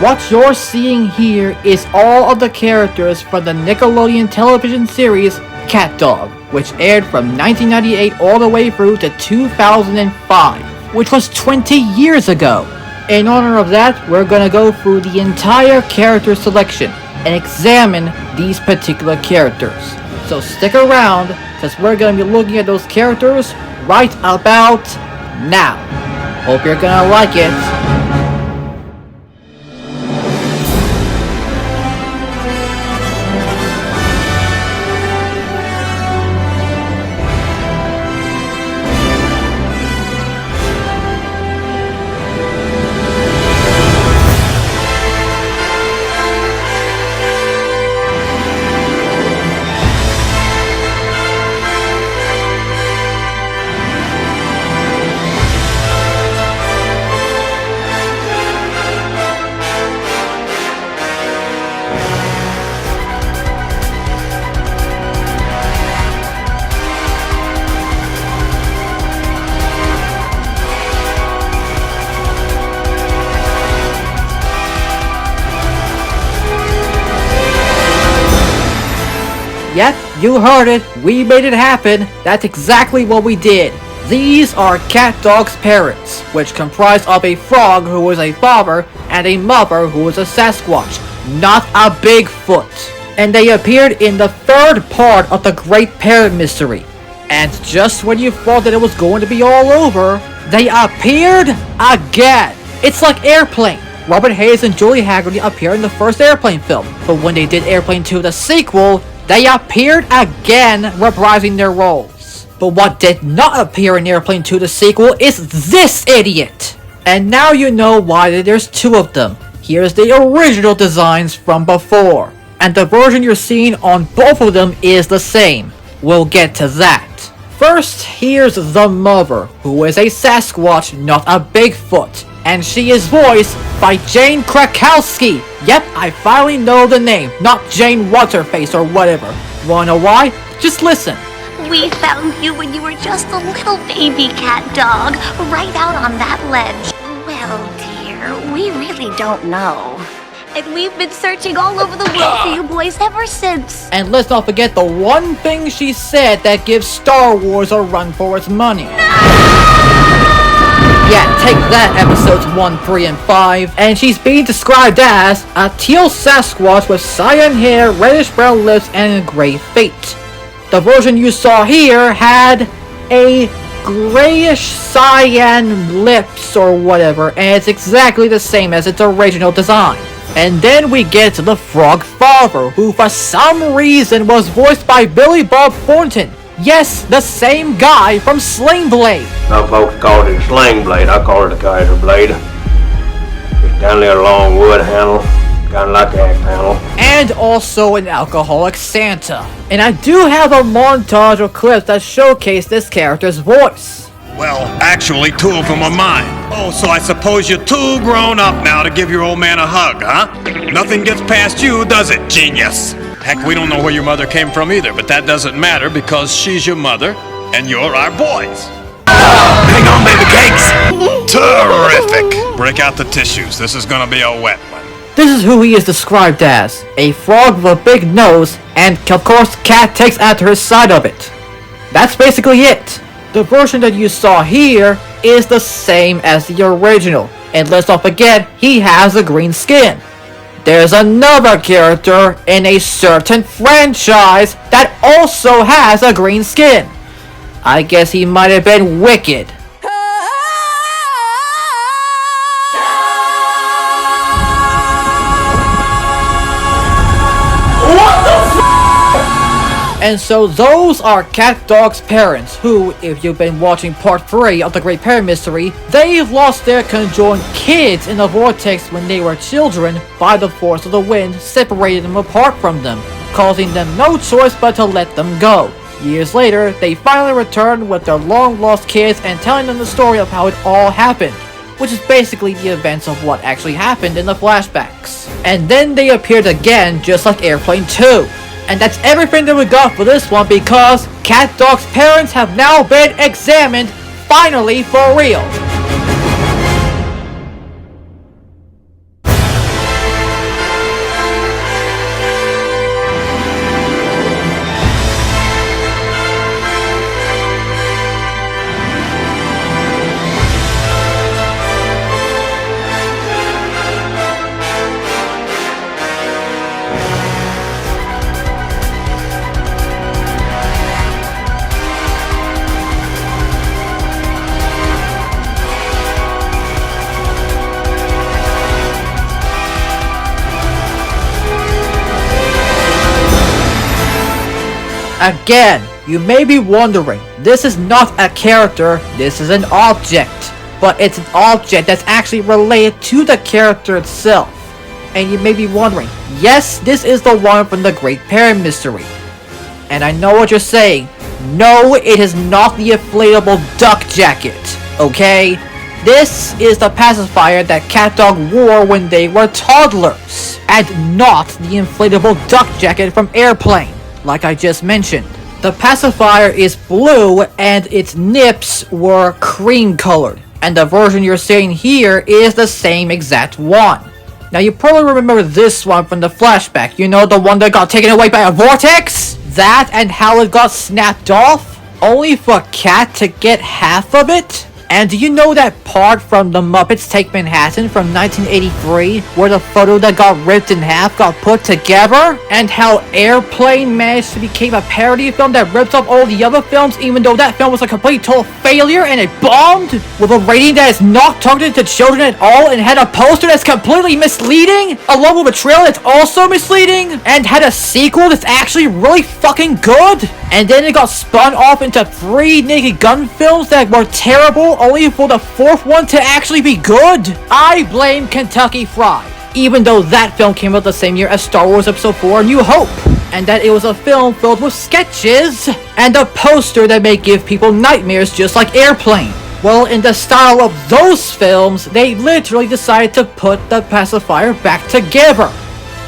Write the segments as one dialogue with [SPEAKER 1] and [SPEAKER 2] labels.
[SPEAKER 1] What you're seeing here is all of the characters from the Nickelodeon television series CatDog, which aired from 1998 all the way through to 2005, which was 20 years ago. In honor of that, we're gonna go through the entire character selection and examine these particular characters. So stick around, because we're gonna be looking at those characters right about now. Hope you're gonna like it. Yep, you heard it. We made it happen. That's exactly what we did. These are CatDog's parents, which comprise of a frog who is a father and a mother who is a Sasquatch, not a Bigfoot. And they appeared in the third part of the Great Parrot Mystery. And just when you thought that it was going to be all over, they appeared again. It's like Airplane. Robert Hayes and Julie Haggerty appeared in the first Airplane film, but when they did Airplane 2, the sequel, they appeared again, reprising their roles. But what did not appear in Airplane 2 the sequel is this idiot! And now you know why there's two of them. Here's the original designs from before. And the version you're seeing on both of them is the same. We'll get to that. First, here's the mother, who is a Sasquatch, not a Bigfoot. And she is voiced by Jane Krakowski. Yep, I finally know the name, not Jane What's-Her-Face or whatever. Wanna know why? Just listen.
[SPEAKER 2] We found you when you were just a little baby CatDog, right out on that ledge. Well, dear, we really don't know. And we've been searching all over the world for you boys ever since.
[SPEAKER 1] And let's not forget the one thing she said that gives Star Wars a run for its money. Yeah, take that, episodes 1, 3, and 5. And she's being described as a teal Sasquatch with cyan hair, reddish brown lips, and a gray fate. The version you saw here had a grayish cyan lips or whatever, and it's exactly the same as its original design. And then we get to the Frog Father, who for some reason was voiced by Billy Bob Thornton. Yes, the same guy from Sling Blade.
[SPEAKER 3] Some folks call it a sling blade, I call it a Kaiser blade. Just down there long wood handle, kinda like an axe handle.
[SPEAKER 1] And also an alcoholic Santa. And I do have a montage of clips that showcase this character's voice.
[SPEAKER 4] Well, actually, two of them are mine. Oh, so I suppose you're too grown up now to give your old man a hug, huh? Nothing gets past you, does it, genius? Heck, we don't know where your mother came from either, but that doesn't matter because she's your mother and you're our boys. Hang on, baby cakes! Terrific! Break out the tissues. This is gonna be a wet one.
[SPEAKER 1] This is who he is described as. A frog with a big nose, and of course Cat takes after his side of it. That's basically it. The version that you saw here is the same as the original. And let's not forget, he has a green skin. There's another character in a certain franchise that also has a green skin. I guess he might have been Wicked. And so those are CatDog's parents, who, if you've been watching part 3 of the Great Parrot Mystery, they've lost their conjoined kids in the vortex when they were children by the force of the wind separated them apart from them, causing them no choice but to let them go. Years later, they finally returned with their long-lost kids and telling them the story of how it all happened, which is basically the events of what actually happened in the flashbacks. And then they appeared again just like Airplane 2. And that's everything that we got for this one because CatDog's parents have now been examined, finally for real. Again, you may be wondering, this is not a character, this is an object. But it's an object that's actually related to the character itself. And you may be wondering, yes, this is the one from the Great Parent Mystery. And I know what you're saying. No, it is not the inflatable duck jacket, okay? This is the pacifier that CatDog wore when they were toddlers, and not the inflatable duck jacket from Airplane, like I just mentioned. The pacifier is blue and its nips were cream colored, and the version you're seeing here is the same exact one. Now you probably remember this one from the flashback, you know, the one that got taken away by a vortex? That and how it got snapped off, only for Cat to get half of it? And do you know that part from The Muppets Take Manhattan from 1983, where the photo that got ripped in half got put together? And how Airplane managed to become a parody film that rips off all the other films, even though that film was a complete total failure and it bombed? With a rating that is not targeted to children at all, and had a poster that's completely misleading, along with a trailer that's also misleading, and had a sequel that's actually really fucking good? And then it got spun off into 3 Naked Gun films that were terrible, only for the 4th one to actually be good? I blame Kentucky Fried, even though that film came out the same year as Star Wars Episode 4: A New Hope, and that it was a film filled with sketches, and a poster that may give people nightmares just like Airplane. Well, in the style of those films, they literally decided to put the pacifier back together.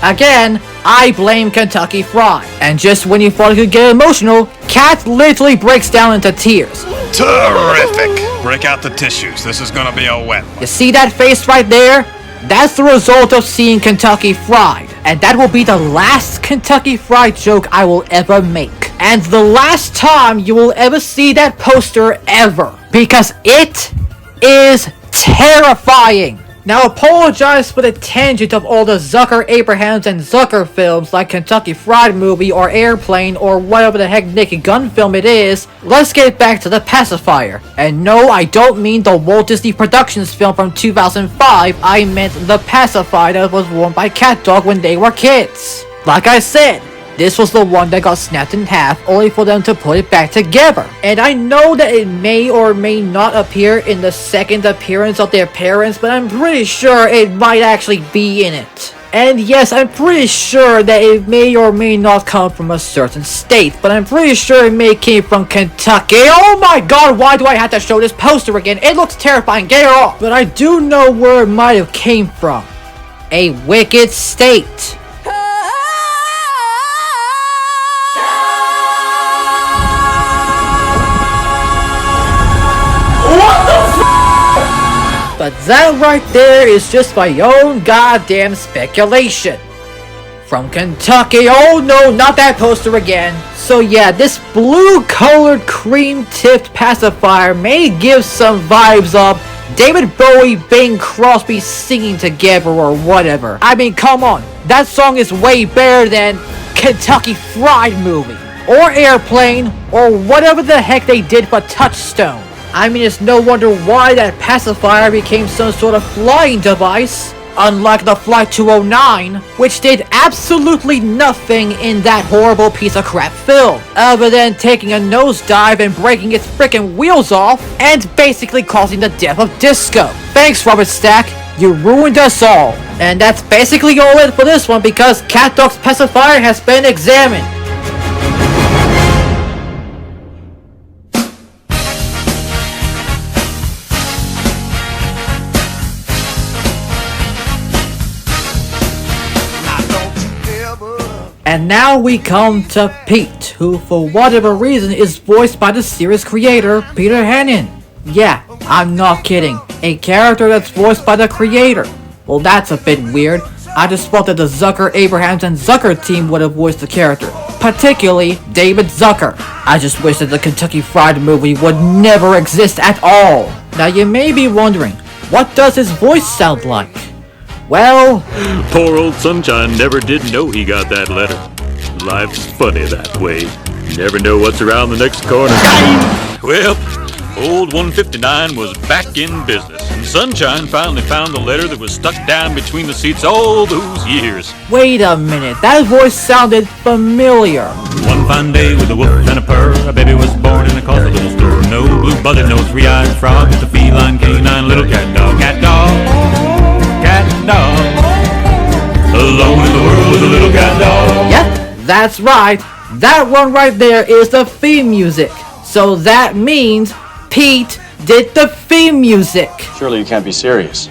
[SPEAKER 1] Again, I blame Kentucky Fried. And just when you thought it could get emotional, Cat literally breaks down into tears.
[SPEAKER 4] Terrific! Break out the tissues. This is gonna be a wet one.
[SPEAKER 1] You see that face right there? That's the result of seeing Kentucky Fried. And that will be the last Kentucky Fried joke I will ever make. And the last time you will ever see that poster ever. Because it is terrifying. Now apologize for the tangent of all the Zucker, Abrahams, and Zucker films like Kentucky Fried Movie or Airplane or whatever the heck Naked Gun film it is. Let's get back to the pacifier. And no, I don't mean the Walt Disney Productions film from 2005, I meant the pacifier that was worn by CatDog when they were kids. Like I said, this was the one that got snapped in half, only for them to put it back together. And I know that it may or may not appear in the second appearance of their parents, but I'm pretty sure it might actually be in it. And yes, I'm pretty sure that it may or may not come from a certain state, but I'm pretty sure it may came from Kentucky. Oh my god, why do I have to show this poster again? It looks terrifying, get it off! But I do know where it might have came from. A wicked state. But that right there is just my own goddamn speculation. From Kentucky, oh no, not that poster again. So yeah, this blue-colored cream-tipped pacifier may give some vibes of David Bowie, Bing Crosby singing together or whatever. I mean, come on, that song is way better than Kentucky Fried Movie, or Airplane, or whatever the heck they did for Touchstone. I mean, it's no wonder why that pacifier became some sort of flying device, unlike the Flight 209, which did absolutely nothing in that horrible piece of crap film, other than taking a nosedive and breaking its frickin' wheels off, and basically causing the death of Disco. Thanks, Robert Stack, you ruined us all. And that's basically all it for this one, because CatDog's pacifier has been examined. And now we come to Pete, who for whatever reason is voiced by the series creator, Peter Hannon. Yeah, I'm not kidding. A character that's voiced by the creator. Well, that's a bit weird. I just thought that the Zucker, Abrahams, and Zucker team would have voiced the character. Particularly, David Zucker. I just wish that the Kentucky Fried Movie would never exist at all. Now you may be wondering, what does his voice sound like? Well,
[SPEAKER 5] poor old Sunshine never did know he got that letter. Life's funny that way. You never know what's around the next corner. Well, Old 159 was back in business, and Sunshine finally found the letter that was stuck down between the seats all those years.
[SPEAKER 1] Wait a minute, that voice sounded familiar.
[SPEAKER 5] One fine day with a woof and a purr, a baby was born in a cozy little store. No blue-butted, no three-eyed frog, just a feline canine little cat dog. Cat dog, cat dog. Alone in the world with a little cat dog.
[SPEAKER 1] Yep, that's right. That one right there is the theme music. So that means Pete did the theme music.
[SPEAKER 6] Surely you can't be serious.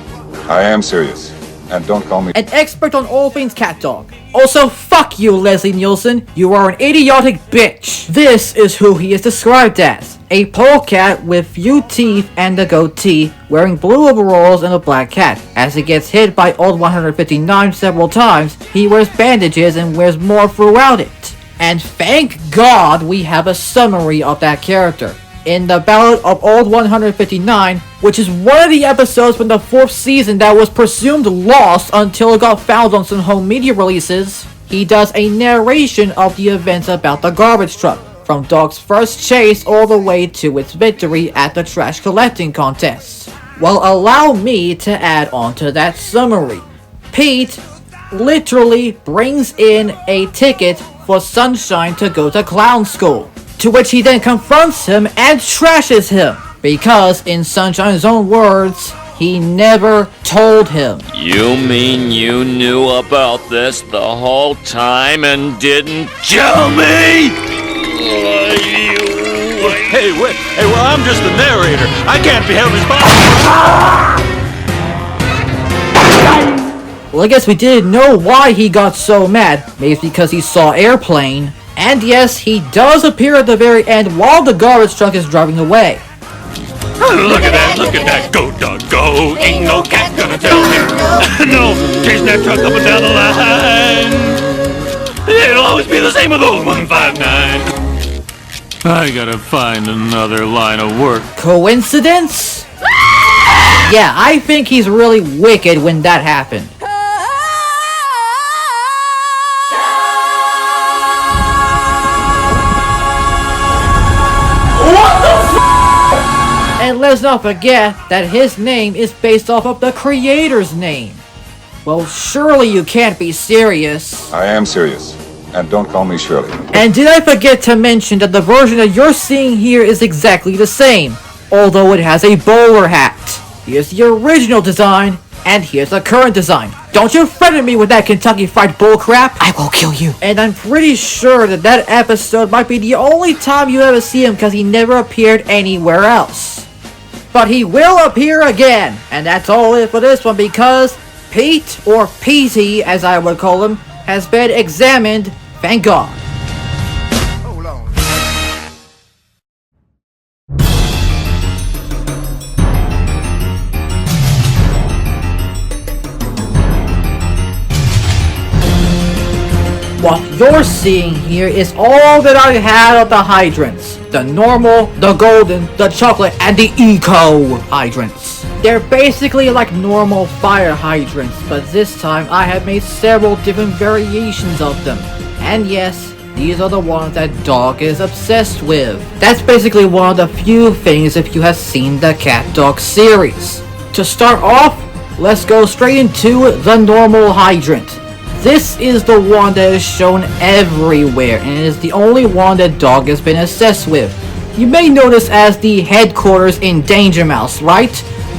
[SPEAKER 7] I am serious. And don't call me
[SPEAKER 1] An expert on all things CatDog. Also, fuck you, Leslie Nielsen. You are an idiotic bitch. This is who he is described as. A polecat with few teeth and a goatee, wearing blue overalls and a black hat. As he gets hit by Old 159 several times, he wears bandages and wears more throughout it. And thank God we have a summary of that character. In the Ballad of Old 159, which is one of the episodes from the 4th season that was presumed lost until it got found on some home media releases, he does a narration of the events about the garbage truck, from Dog's first chase all the way to its victory at the trash collecting contest. Well, allow me to add on to that summary. Pete literally brings in a ticket for Sunshine to go to clown school, to which he then confronts him and trashes him, because in Sunshine's own words, he never told him.
[SPEAKER 8] You mean you knew about this the whole time and didn't tell me?
[SPEAKER 5] Hey, wait. Hey, well, I'm just the narrator. I can't be held responsible.
[SPEAKER 1] Well, I guess we didn't know why he got so mad. Maybe it's because he saw Airplane. And yes, he does appear at the very end while the garbage truck is driving away.
[SPEAKER 5] Look at that, go dog, go. Ain't no cat gonna tell me. No, chasing that truck up and down the line. It'll always be the same with Old 159. I gotta find another line of work.
[SPEAKER 1] Coincidence? Yeah, I think he's really wicked when that happened. And let's not forget that his name is based off of the creator's name. Well, surely you can't be serious.
[SPEAKER 7] I am serious. And don't call me Shirley.
[SPEAKER 1] And did I forget to mention that the version that you're seeing here is exactly the same, although it has a bowler hat. Here's the original design, and here's the current design. Don't you threaten me with that Kentucky Fried bullcrap. I will kill you. And I'm pretty sure that that episode might be the only time you ever see him because he never appeared anywhere else. But he will appear again, and that's all it for this one because Pete, or Petey as I would call him, has been examined, thank God.
[SPEAKER 9] Hold on.
[SPEAKER 1] What you're seeing here is all that I had of the hydrants. The normal, the golden, the chocolate, and the eco hydrants. They're basically like normal fire hydrants, but this time I have made several different variations of them. And yes, these are the ones that Dog is obsessed with. That's basically one of the few things if you have seen the CatDog series. To start off, let's go straight into the normal hydrant. This is the one that is shown everywhere, and it is the only one that Dog has been obsessed with. You may notice as the headquarters in Danger Mouse, right?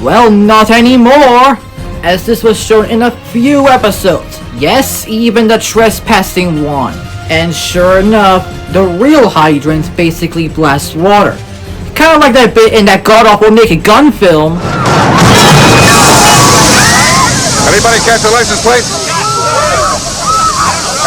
[SPEAKER 1] Well, not anymore, as this was shown in a few episodes. Yes, even the trespassing one. And sure enough, the real hydrants basically blast water. Kind of like that bit in that god-awful Naked Gun film.
[SPEAKER 7] Anybody catch the license plate?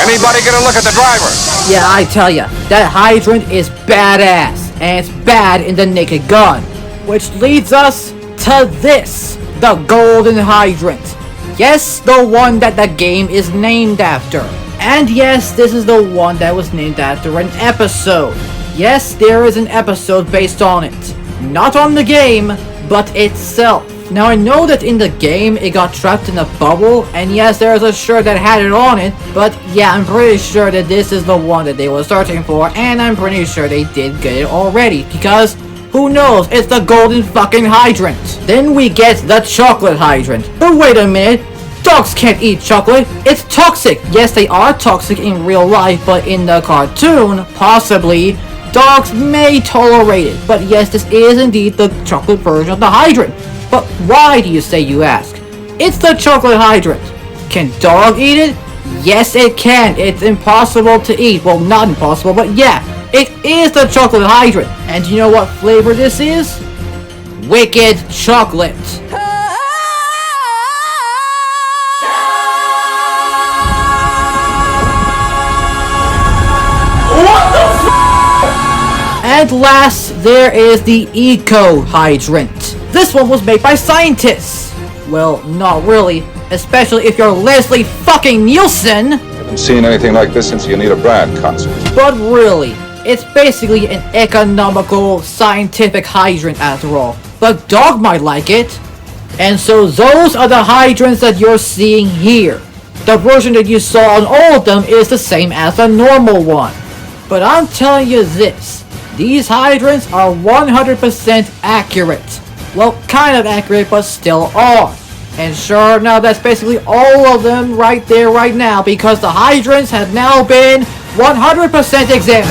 [SPEAKER 7] Anybody get a look at the driver?
[SPEAKER 1] Yeah, I tell ya, that hydrant is badass, and it's bad in the Naked Gun. Which leads us to this, the golden hydrant. Yes, the one that the game is named after. And yes, this is the one that was named after an episode. Yes, there is an episode based on it. Not on the game, but itself. Now I know that in the game it got trapped in a bubble, and yes, there's a shirt that had it on it, but yeah, I'm pretty sure that this is the one that they were searching for, and I'm pretty sure they did get it already, because Who knows? It's the golden fucking hydrant. Then we get the chocolate hydrant. But wait a minute. Dogs can't eat chocolate. It's toxic. Yes, they are toxic in real life, but in the cartoon, possibly, dogs may tolerate it. But yes, this is indeed the chocolate version of the hydrant. But why do you say, you ask? It's the chocolate hydrant. Can dog eat it? Yes, it can. It's impossible to eat. Well, not impossible, but yeah. It is the chocolate hydrant. And you know what flavor this is? Wicked chocolate. And last, there is the Eco Hydrant. This one was made by scientists. Well, not really. Especially if you're Leslie fucking Nielsen.
[SPEAKER 7] Haven't seen anything like this since the Anita Brand concert.
[SPEAKER 1] But really, it's basically an economical, scientific hydrant after all. But dog might like it. And so those are the hydrants that you're seeing here. The version that you saw on all of them is the same as the normal one. But I'm telling you this. These hydrants are 100% accurate. Well, kind of accurate, but still are. And sure enough, that's basically all of them right there, right now, because the hydrants have now been 100% examined.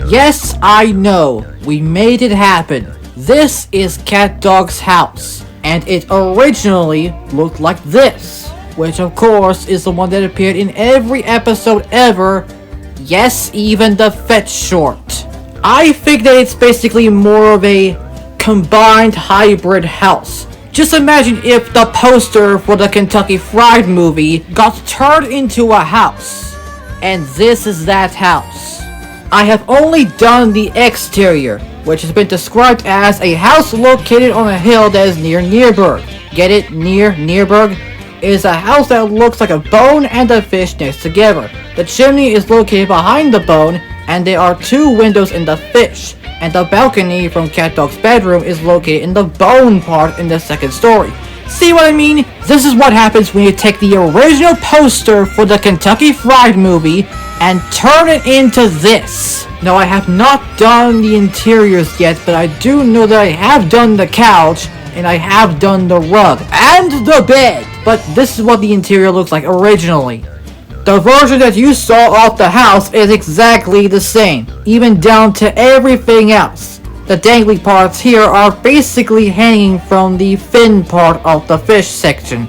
[SPEAKER 1] Yes, I know, we made it happen. This is CatDog's house. And it originally looked like this, which of course is the one that appeared in every episode ever. Yes, even the fetch short. I think that it's basically more of a combined hybrid house. Just imagine if the poster for the Kentucky Fried movie got turned into a house. And this is that house. I have only done the exterior, which has been described as a house located on a hill that is near Nierburg. Get it? Nierburg? It is a house that looks like a bone and a fish next together. The chimney is located behind the bone, and there are 2 windows in the fish. And the balcony from CatDog's bedroom is located in the bone part in the 2nd story. See what I mean? This is what happens when you take the original poster for the Kentucky Fried movie and turn it into this. Now, I have not done the interiors yet, but I do know that I have done the couch, and I have done the rug, and the bed. But this is what the interior looks like originally. The version that you saw of the house is exactly the same, even down to everything else. The dangly parts here are basically hanging from the fin part of the fish section,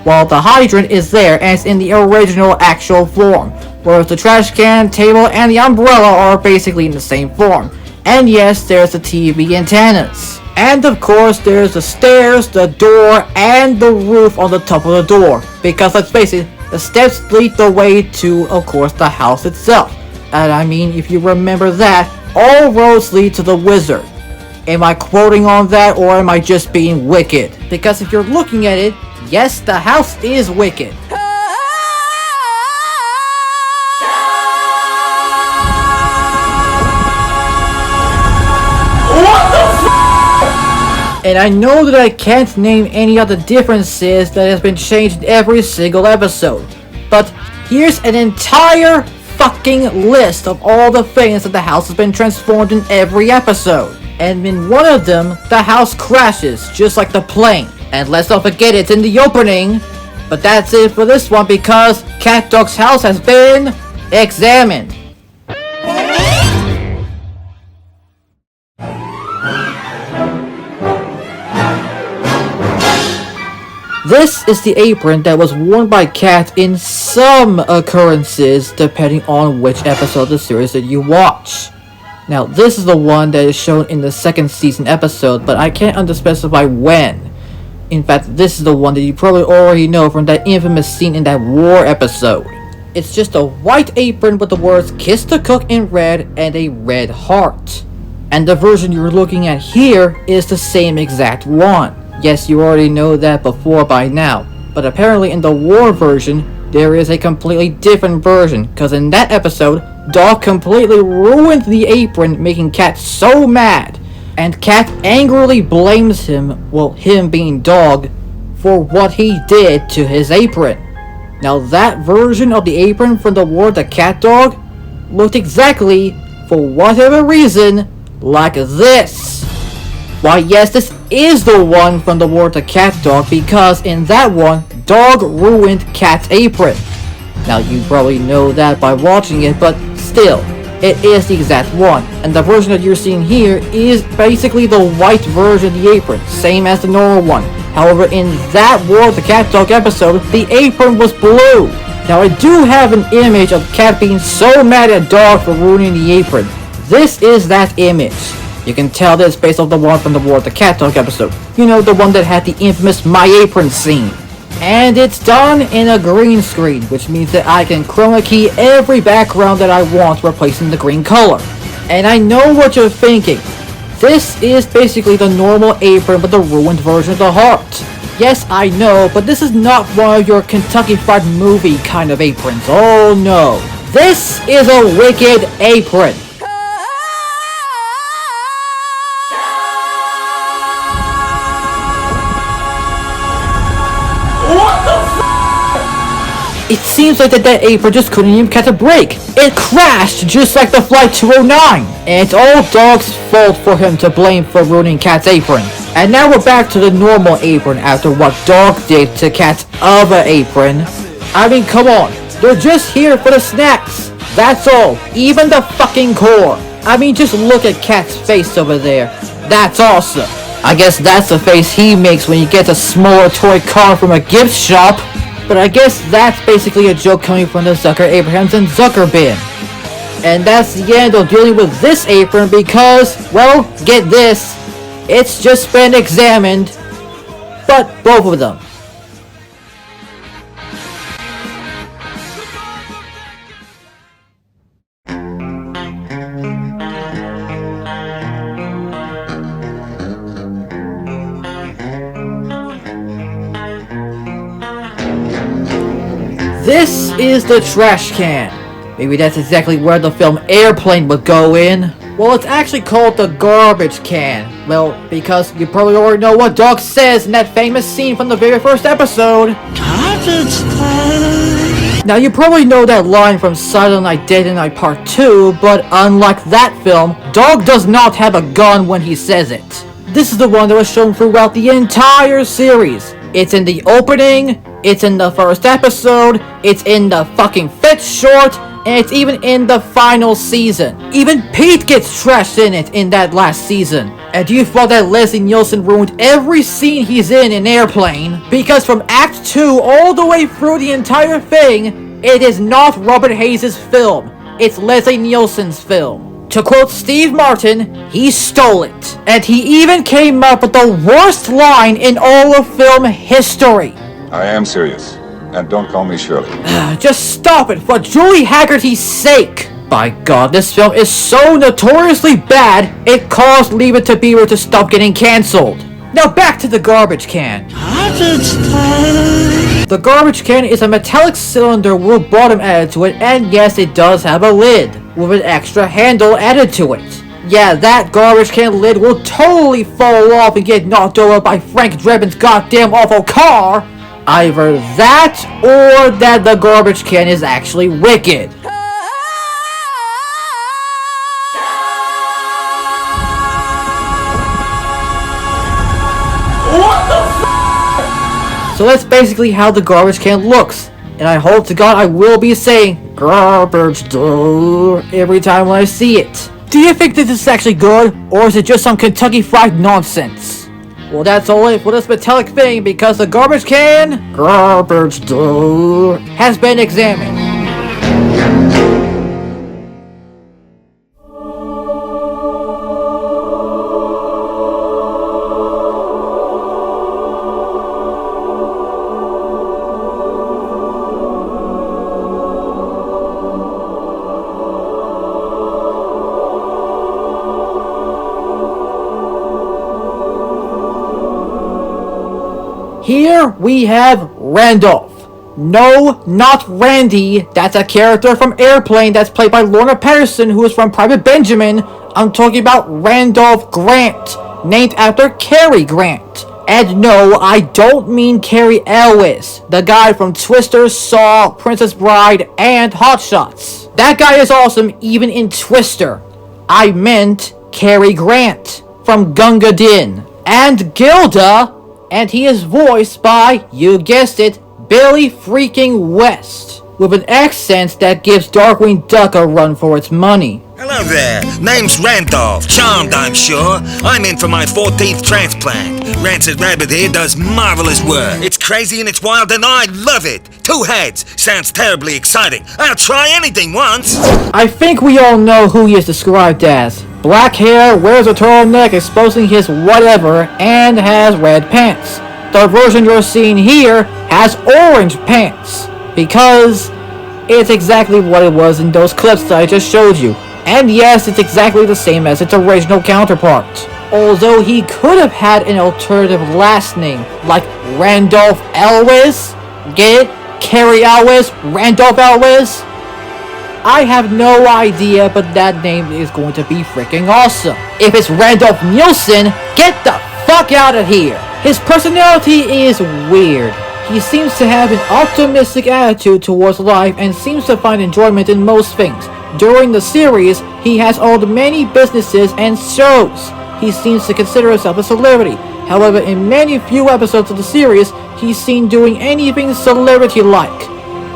[SPEAKER 1] while the hydrant is there and it's in the original actual form, whereas the trash can, table, and the umbrella are basically in the same form. And yes, there's the TV antennas. And of course, there's the stairs, the door, and the roof on the top of the door, because let's face it, the steps lead the way to, of course, the house itself. And I mean, if you remember that, all roads lead to the wizard. Am I quoting on that, or am I just being wicked? Because if you're looking at it, yes, the house is wicked. And I know that I can't name any of the differences that has been changed in every single episode. But here's an entire fucking list of all the things that the house has been transformed in every episode. And in one of them, the house crashes, just like the plane. And let's not forget it's in the opening. But that's it for this one, because CatDog's house has been examined. This is the apron that was worn by Cat in some occurrences, depending on which episode of the series that you watch. Now, this is the one that is shown in the 2nd season episode, but I can't underspecify when. In fact, this is the one that you probably already know from that infamous scene in that war episode. It's just a white apron with the words "Kiss the Cook" in red and a red heart. And the version you're looking at here is the same exact one. Yes, you already know that before by now, but apparently in the war version, there is a completely different version, because in that episode, Dog completely ruined the apron, making Cat so mad, and Cat angrily blames him, well, him being Dog, for what he did to his apron. Now that version of the apron from the War of the CatDog looked exactly, for whatever reason, like this. Why yes, this is the one from the War of the CatDog, because in that one, Dog ruined Cat's apron. Now you probably know that by watching it, but still, it is the exact one. And the version that you're seeing here is basically the white version of the apron, same as the normal one. However, in that War of the CatDog episode, the apron was blue. Now I do have an image of Cat being so mad at Dog for ruining the apron. This is that image. You can tell this based off the one from the War of the CatDog episode. You know, the one that had the infamous My Apron scene. And it's done in a green screen, which means that I can chroma key every background that I want, replacing the green color. And I know what you're thinking. This is basically the normal apron but the ruined version of the heart. Yes, I know, but this is not one of your Kentucky Fried Movie kind of aprons. Oh no. This is a wicked apron. It seems like that apron just couldn't even catch a break. It crashed just like the Flight 209. And it's all Dog's fault for him to blame for ruining Cat's apron. And now we're back to the normal apron after what Dog did to Cat's other apron. I mean, come on. They're just here for the snacks. That's all. Even the fucking core. I mean, just look at Cat's face over there. That's awesome. I guess that's the face he makes when he gets a smaller toy car from a gift shop. But I guess that's basically a joke coming from the Zucker Abrahams and Zucker bin. And that's the end of dealing with this apron because, well, get this, it's just been examined. But both of them. This is the trash can. Maybe that's exactly where the film Airplane would go in. Well, it's actually called the garbage can. Well, because you probably already know what Dog says in that famous scene from the very first episode. Garbage time. Now, you probably know that line from Silent Night, Deadly Night Part 2, but unlike that film, Dog does not have a gun when he says it. This is the one that was shown throughout the entire series. It's in the opening, it's in the first episode, it's in the fucking 5th short, and it's even in the final season. Even Pete gets trashed in it in that last season. And you thought that Leslie Nielsen ruined every scene he's in Airplane? Because from Act 2 all the way through the entire thing, it is not Robert Hayes' film. It's Leslie Nielsen's film. To quote Steve Martin, he stole it. And he even came up with the worst line in all of film history.
[SPEAKER 7] I am serious. And don't call me Shirley.
[SPEAKER 1] Just stop it, for Julie Haggerty's sake. By God, this film is so notoriously bad, it caused Leave It to Beaver to stop getting cancelled. Now back to the garbage can. Garbage time. The garbage can is a metallic cylinder with a bottom added to it, and yes, it does have a lid, with an extra handle added to it. Yeah, that garbage can lid will totally fall off and get knocked over by Frank Drebin's goddamn awful car. Either that, or that the garbage can is actually wicked. So that's basically how the garbage can looks. And I hope to God I will be saying garbage door every time when I see it. Do you think this is actually good, or is it just some Kentucky Fried nonsense? Well, that's all it for this metallic thing, because the garbage can, garbage door, has been examined. Here we have Randolph. No, not Randy. That's a character from Airplane that's played by Lorna Patterson, who is from Private Benjamin. I'm talking about Randolph Grant, named after Cary Grant. And no, I don't mean Cary Elwes, the guy from Twister, Saw, Princess Bride, and Hot Shots. That guy is awesome even in Twister. I meant Cary Grant from Gunga Din and Gilda, and he is voiced by, you guessed it, Billy freaking West, with an accent that gives Darkwing Duck a run for its money.
[SPEAKER 6] Hello there. Name's Randolph. Charmed, I'm sure. I'm in for my 14th transplant. Rancid Rabbit here does marvelous work. It's crazy and it's wild and I love it. 2 heads. Sounds terribly exciting. I'll try anything once.
[SPEAKER 1] I think we all know who he is described as. Black hair, wears a turtleneck exposing his whatever, and has red pants. The version you're seeing here has orange pants, because it's exactly what it was in those clips that I just showed you. And yes, it's exactly the same as its original counterpart. Although he could have had an alternative last name, like Randolph Elwes. Get it? Cary Elwes, Randolph Elwes. I have no idea, but that name is going to be freaking awesome. If it's Randolph Nielsen, get the fuck out of here. His personality is weird. He seems to have an optimistic attitude towards life and seems to find enjoyment in most things. During the series, he has owned many businesses and shows. He seems to consider himself a celebrity. However, in many few episodes of the series, he's seen doing anything celebrity-like.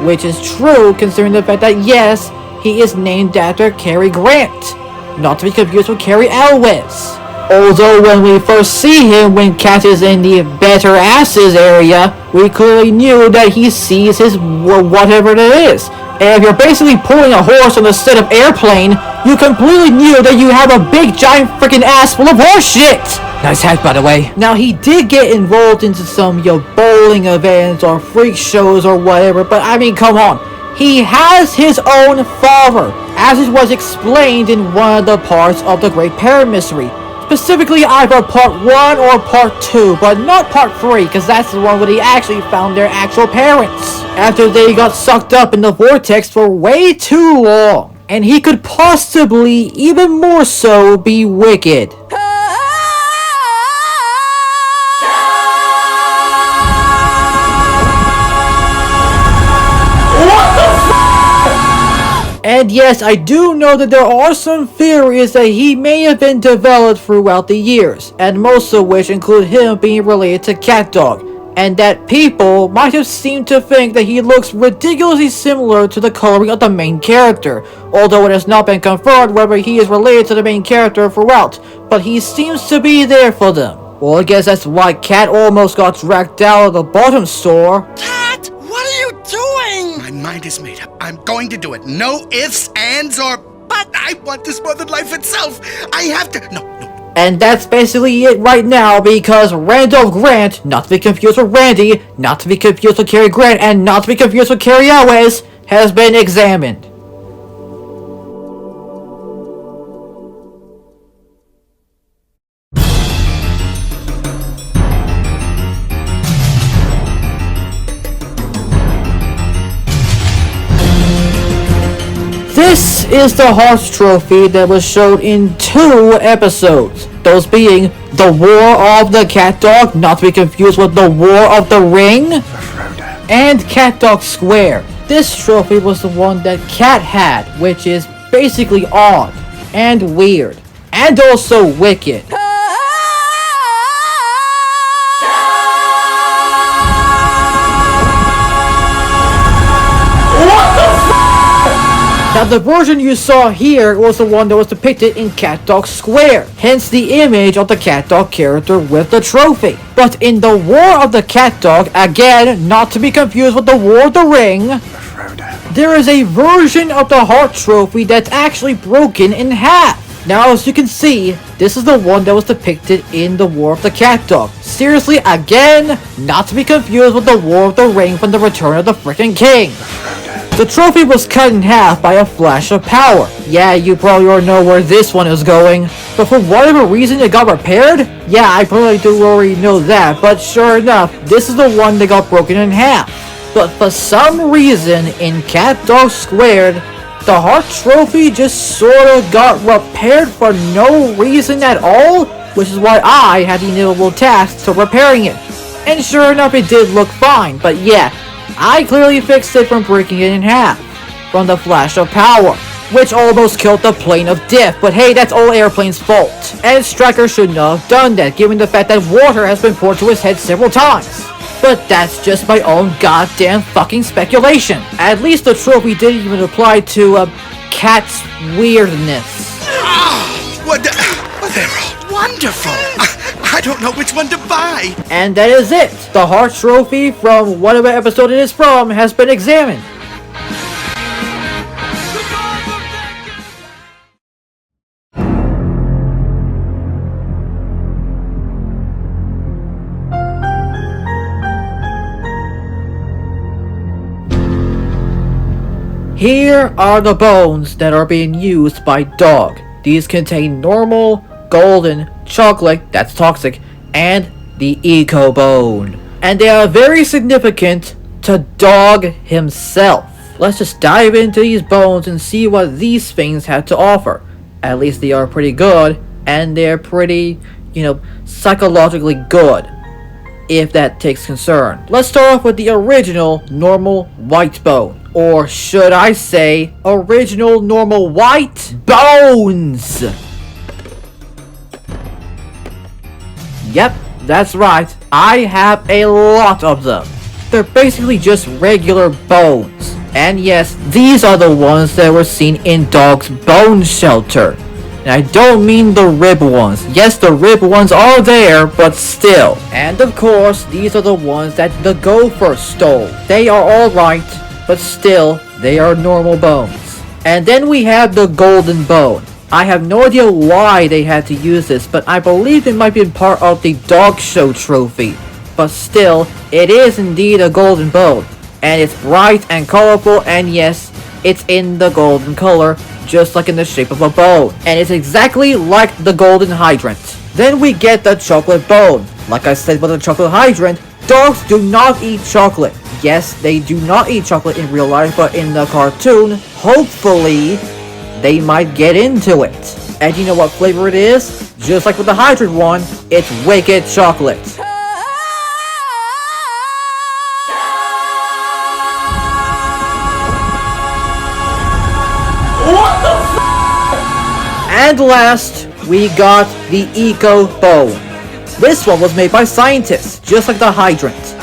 [SPEAKER 1] Which is true considering the fact that yes, he is named after Cary Grant. Not to be confused with Cary Elwes. Although when we first see him when Cat is in the better asses area, we clearly knew that he sees his whatever it is. And if you're basically pulling a horse on the set of Airplane, you completely knew that you have a big giant freaking ass full of horse shit! Nice hat, by the way. Now, he did get involved into some, bowling events or freak shows or whatever, but I mean, come on. He has his own father, as it was explained in one of the parts of the Great Parrot Mystery. Specifically either part 1 or part 2, but not part 3, because that's the one where they actually found their actual parents, after they got sucked up in the vortex for way too long. And he could possibly, even more so, be wicked. And yes, I do know that there are some theories that he may have been developed throughout the years, and most of which include him being related to CatDog, and that people might have seemed to think that he looks ridiculously similar to the coloring of the main character, although it has not been confirmed whether he is related to the main character throughout, but he seems to be there for them. Well, I guess that's why Cat almost got dragged out of the bottom store.
[SPEAKER 9] Cat, what are you doing? My mind is made up. I'm going to do it. No ifs, ands, or but. I want this more than life itself. I have to. No.
[SPEAKER 1] And that's basically it right now, because Randolph Grant, not to be confused with Randy, not to be confused with Cary Grant, and not to be confused with Cary Elwes, has been examined. This is the Hearts Trophy that was showed in 2 episodes, those being The War of the CatDog, not to be confused with The War of the Ring, and CatDog Square. This trophy was the one that Cat had, which is basically odd, and weird, and also wicked. Now, the version you saw here was the one that was depicted in CatDog Square, hence the image of the CatDog character with the trophy. But in the War of the CatDog, again, not to be confused with the War of the Ring, there is a version of the Heart Trophy that's actually broken in half. Now, as you can see, this is the one that was depicted in the War of the CatDog. Seriously, again, not to be confused with the War of the Ring from the Return of the Frickin' King. The trophy was cut in half by a flash of power. Yeah, you probably already know where this one is going. But for whatever reason it got repaired? Yeah, I probably do already know that, but sure enough, this is the one that got broken in half. But for some reason, in CatDog Squared, the Heart Trophy just sorta got repaired for no reason at all? which is why I had the inevitable task of repairing it. And sure enough, it did look fine, but yeah, I clearly fixed it from breaking it in half, from the flash of power, which almost killed the plane of death, but hey, that's all airplane's fault. And Striker should not have done that, given the fact that water has been poured to his head several times. But that's just my own goddamn fucking speculation. At least the trophy didn't even apply to, Cat's weirdness.
[SPEAKER 9] Well, they're all wonderful. I don't know which one to buy.
[SPEAKER 1] And that is it. The heart trophy from whatever episode it is from has been examined. Here are the bones that are being used by Dog. These contain normal, golden, chocolate, that's toxic, and the eco bone. And they are very significant to Dog himself. Let's just dive into these bones and see what these things have to offer. At least they are pretty good, and they're pretty, psychologically good, if that takes concern. Let's start off with the original normal white bone. Or should I say, original normal white bones! Yep, that's right. I have a lot of them. They're basically just regular bones. And yes, these are the ones that were seen in Dog's bone shelter. And I don't mean the rib ones. Yes, the rib ones are there, but still. And of course, these are the ones that the gopher stole. They are alright, but still, they are normal bones. And then we have the golden bone. I have no idea why they had to use this, but I believe it might be part of the dog show trophy. But still, it is indeed a golden bone. And it's bright and colorful, and yes, it's in the golden color, just like in the shape of a bone. And it's exactly like the golden hydrant. Then we get the chocolate bone. Like I said with the chocolate hydrant, dogs do not eat chocolate. Yes, they do not eat chocolate in real life, but in the cartoon, hopefully, they might get into it. And you know what flavor it is? Just like with the hydrant one, it's wicked chocolate. What the f***? And last, we got the Eco Bone. This one was made by scientists, just like the hydrant.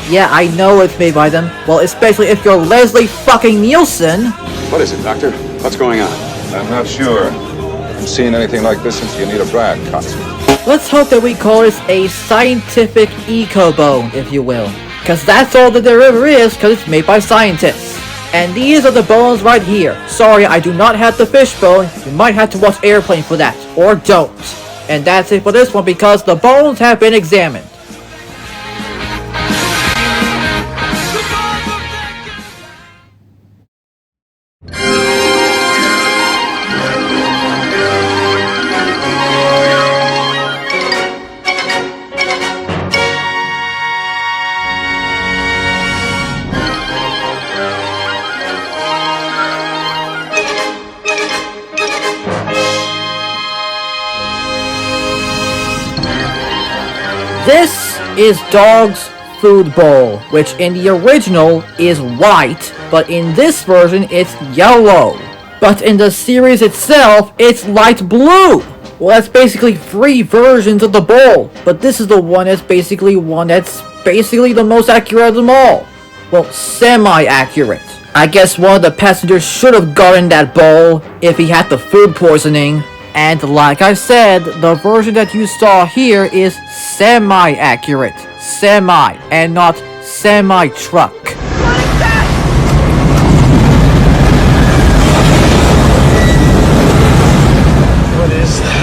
[SPEAKER 1] Yeah, I know it's made by them. Well, especially if you're Leslie fucking Nielsen.
[SPEAKER 7] What is it, Doctor? What's going on? I'm not sure. I haven't seen anything like this since you need a Brad costume.
[SPEAKER 1] Let's hope that we call this a scientific eco-bone, if you will. Cause that's all that there ever is, cause it's made by scientists. And these are the bones right here. Sorry, I do not have the fish bone. You might have to watch Airplane for that. Or don't. And that's it for this one because the bones have been examined. This is Dog's food bowl, which in the original is white, but in this version it's yellow. But in the series itself, it's light blue. Well, that's basically 3 versions of the bowl, but this is the one that's basically the most accurate of them all. Well, semi-accurate. I guess one of the passengers should have gotten that bowl if he had the food poisoning. And like I said, the version that you saw here is semi-accurate. Semi, and not semi-truck.
[SPEAKER 9] What is that?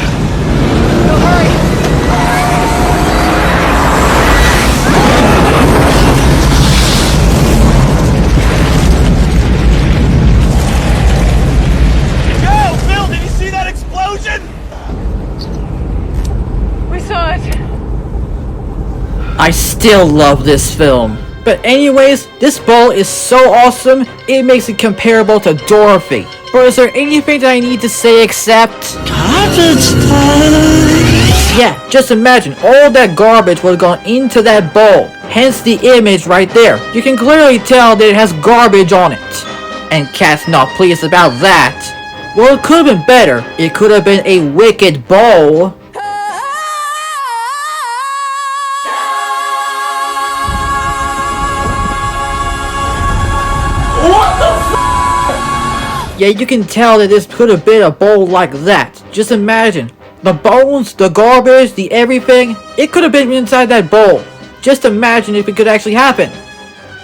[SPEAKER 1] I still love this film. But anyways, this bowl is so awesome, it makes it comparable to Dorothy. But is there anything that I need to say except... Garbage time! Yeah, just imagine all that garbage would have gone into that bowl. Hence the image right there. You can clearly tell that it has garbage on it. And Cat's not pleased about that. Well, it could have been better. It could have been a wicked bowl. Yeah, you can tell that this could have been a bowl like that. Just imagine. The bones, the garbage, the everything. It could have been inside that bowl. Just imagine if it could actually happen.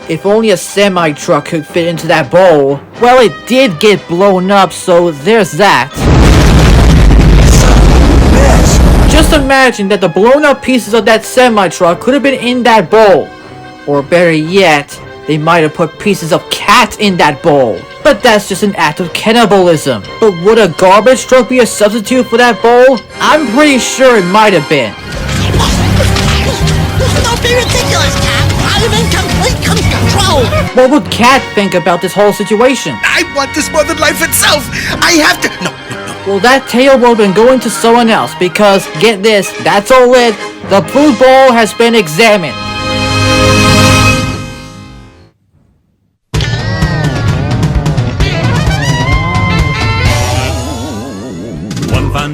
[SPEAKER 1] If only a semi-truck could fit into that bowl. Well, it did get blown up, so there's that. Just imagine that the blown up pieces of that semi-truck could have been in that bowl. Or better yet, they might have put pieces of cat in that bowl. But that's just an act of cannibalism. But would a garbage truck be a substitute for that bowl? I'm pretty sure it might have been.
[SPEAKER 10] Don't be ridiculous, Cat. I'm in complete control.
[SPEAKER 1] What would Cat think about this whole situation?
[SPEAKER 9] I want this more than life itself. I have to... No.
[SPEAKER 1] Well, that tail will have been going to someone else because, get this, that's all it. The food bowl has been examined.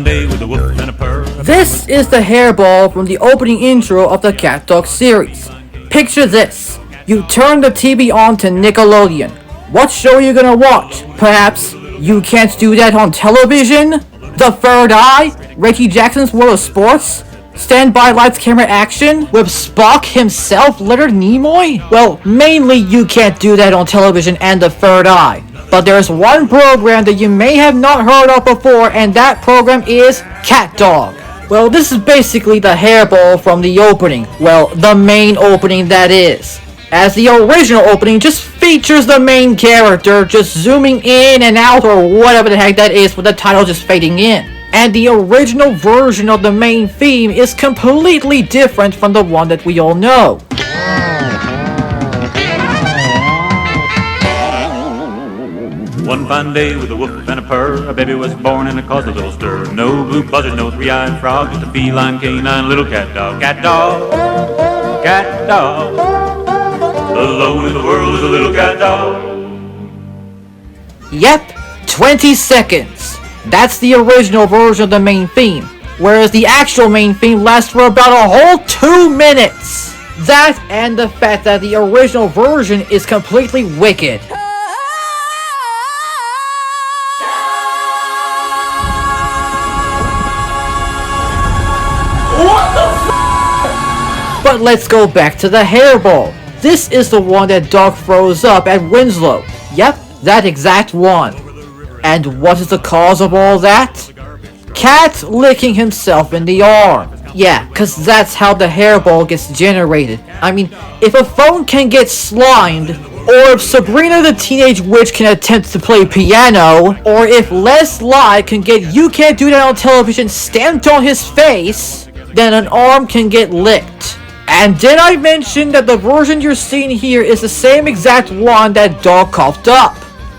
[SPEAKER 5] Day with a woof and a purr.
[SPEAKER 1] This is the hairball from the opening intro of the CatDog series. Picture this. You turn the TV on to Nickelodeon. What show are you gonna watch? Perhaps You Can't Do That on Television? The Third Eye? Reggie Jackson's World of Sports? Stand By Lights Camera Action? With Spock himself, Leonard Nimoy? Well, mainly You Can't Do That on Television and The Third Eye. But there's one program that you may have not heard of before, and that program is CatDog. Well, this is basically the hairball from the opening. Well, the main opening, that is. As the original opening just features the main character just zooming in and out or whatever the heck that is with the title just fading in. And the original version of the main theme is completely different from the one that we all know.
[SPEAKER 5] One fine day with a whoop and a purr, a baby was born and it caused a little stir. No blue buzzard, no three-eyed frog, just a feline canine little cat dog. Cat dog, cat dog, alone in the world is a little cat dog.
[SPEAKER 1] Yep, 20 seconds. That's the original version of the main theme, whereas the actual main theme lasts for about a whole 2 minutes. That and the fact that the original version is completely wicked. But let's go back to the hairball. This is the one that Dog throws up at Winslow. Yep, that exact one. And what is the cause of all that? Cat licking himself in the arm. Yeah, cause that's how the hairball gets generated. I mean, if a phone can get slimed, or if Sabrina the Teenage Witch can attempt to play piano, or if Les Lie can get You Can't Do That on Television stamped on his face, then an arm can get licked. And did I mention that the version you're seeing here is the same exact one that Dog coughed up?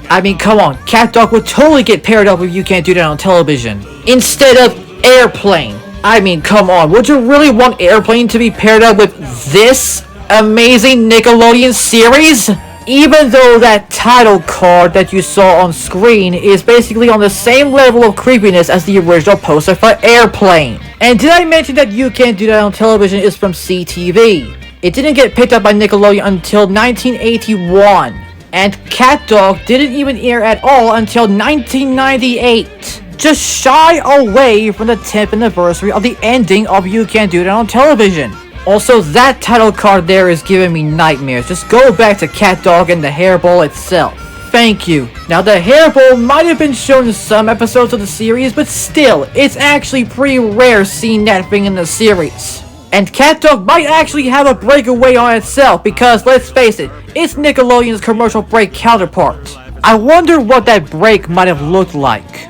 [SPEAKER 1] I mean, come on, CatDog would totally get paired up with You Can't Do That on Television. Instead of Airplane. I mean, come on, would you really want Airplane to be paired up with this amazing Nickelodeon series? Even though that title card that you saw on screen is basically on the same level of creepiness as the original poster for Airplane. And did I mention that You Can't Do That on Television is from CTV? It didn't get picked up by Nickelodeon until 1981. And CatDog didn't even air at all until 1998. Just shy away from the 10th anniversary of the ending of You Can't Do That on Television. Also, that title card there is giving me nightmares. Just go back to CatDog and the hairball itself. Thank you. Now, the hairball might have been shown in some episodes of the series, but still, it's actually pretty rare seeing that thing in the series. And CatDog might actually have a breakaway on itself because, let's face it, it's Nickelodeon's commercial break counterpart. I wonder what that break might have looked like.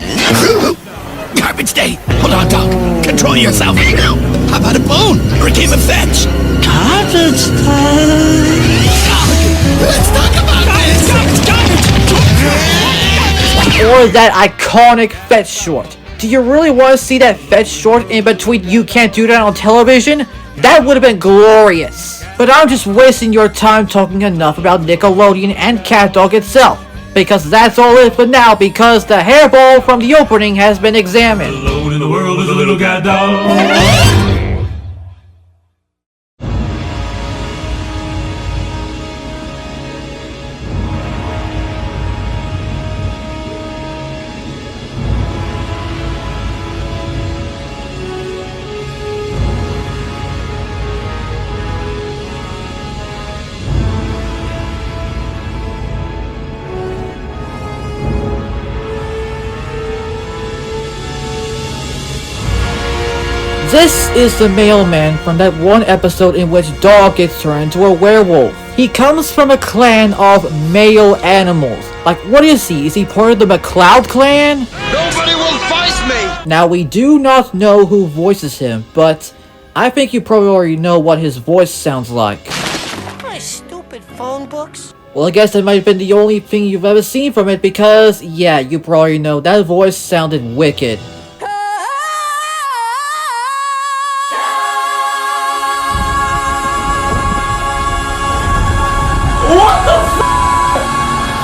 [SPEAKER 9] Garbage day. Hold on, Doc. Control yourself. How about a bone or a game of fetch? Garbage time. Let's talk about this.
[SPEAKER 1] Or that iconic fetch short. Do do you really want to see that fetch short in between You Can't Do That on television? That would have been glorious. But I'm just wasting your time talking enough about Nickelodeon and CatDog itself. Because that's all it is for now, because the hairball from the opening has been examined.
[SPEAKER 5] Alone in the world is a little cat dog.
[SPEAKER 1] This is the mailman from that one episode in which Dog gets turned into a werewolf. He comes from a clan of male animals. Like, what is he? Is he part of the McCloud clan?
[SPEAKER 10] Nobody will fight me!
[SPEAKER 1] Now, we do not know who voices him, but I think you probably already know what his voice sounds like.
[SPEAKER 10] My stupid phone books?
[SPEAKER 1] Well, I guess that might have been the only thing you've ever seen from it because, yeah, you probably know that voice sounded wicked.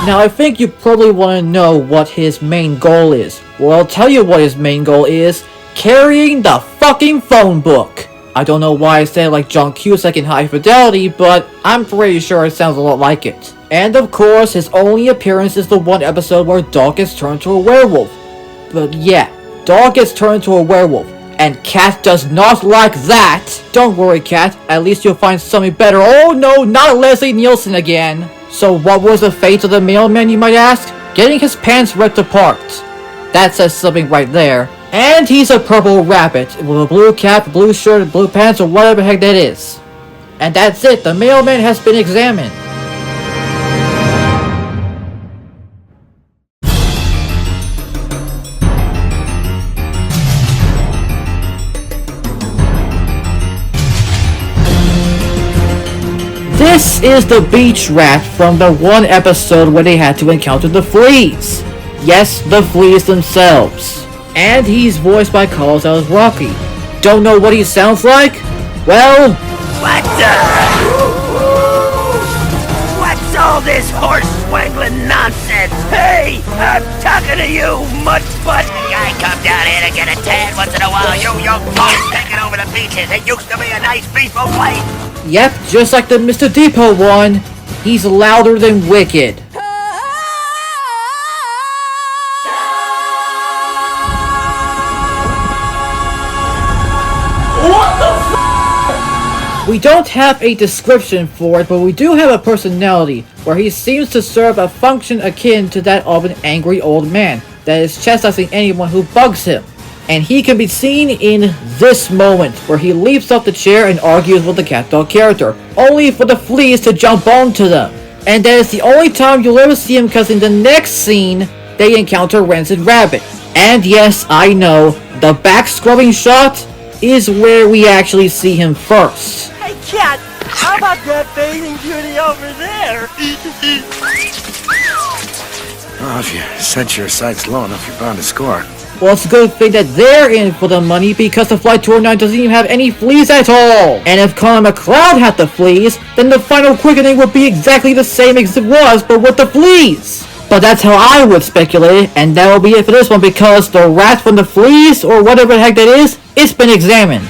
[SPEAKER 1] Now, I think you probably want to know what his main goal is. Well, I'll tell you what his main goal is. Carrying the fucking phone book. I don't know why I said it like John Cusack in High Fidelity, but I'm pretty sure it sounds a lot like it. And of course, his only appearance is the one episode where Dog gets turned into a werewolf. But yeah, Dog gets turned into a werewolf. And Cat does not like that. Don't worry, Cat. At least you'll find something better. Oh no, not Leslie Nielsen again. So what was the fate of the mailman, you might ask? Getting his pants ripped apart. That says something right there. And he's a purple rabbit with a blue cap, blue shirt, blue pants, or whatever the heck that is. And that's it. The mailman has been examined. This is the beach rat from the one episode where they had to encounter the fleas. Yes, the fleas themselves. And he's voiced by Carlos Rocky. Don't know what he sounds like? Well...
[SPEAKER 10] What's all this horse-swangling nonsense? Hey, I'm talking to you, mud-butt! I come down here to get a tan once in a while. You young folks taking over the beaches. It used to be a nice, peaceful place.
[SPEAKER 1] Yep, just like the Mr. Depot one, he's louder than wicked. What the f***? We don't have a description for it, but we do have a personality, where he seems to serve a function akin to that of an angry old man, that is chastising anyone who bugs him. And he can be seen in this moment, where he leaps off the chair and argues with the CatDog character, only for the fleas to jump onto them. And that is the only time you'll ever see him, because in the next scene, they encounter Rancid Rabbit. And yes, I know, the back scrubbing shot is where we actually see him first.
[SPEAKER 10] Hey, Cat, how about that bathing beauty over there?
[SPEAKER 11] Oh, if you set your sights low enough, you're bound to score.
[SPEAKER 1] Well, it's a good thing that they're in for the money because the Flight 209 doesn't even have any fleas at all. And if Connor McCloud had the fleas, then the final quickening would be exactly the same as it was, but with the fleas. But that's how I would speculate, and that will be it for this one because the rat from the fleas, or whatever the heck that is, it's been examined.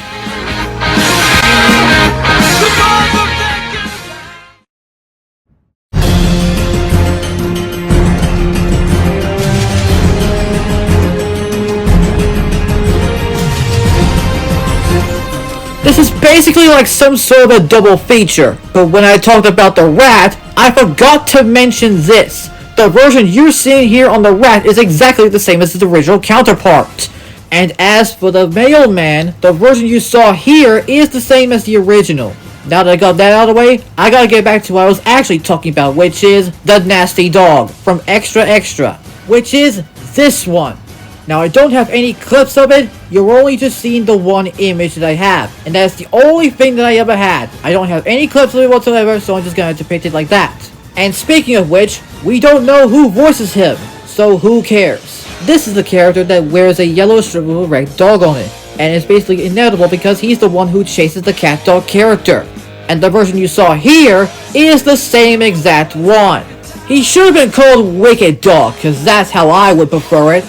[SPEAKER 1] This is basically like some sort of a double feature, but when I talked about the rat, I forgot to mention this. The version you're seeing here on the rat is exactly the same as the original counterpart. And as for the mailman, the version you saw here is the same as the original. Now that I got that out of the way, I gotta get back to what I was actually talking about, which is the nasty dog from Extra Extra, which is this one. Now I don't have any clips of it, you're only just seeing the one image that I have, and that's the only thing that I ever had. I don't have any clips of it whatsoever, so I'm just gonna depict it like that. And speaking of which, we don't know who voices him, so who cares? This is the character that wears a yellow strip with a red dog on it, and it's basically inevitable because he's the one who chases the CatDog character. And the version you saw here is the same exact one. He should have been called Wicked Dog, cause that's how I would prefer it.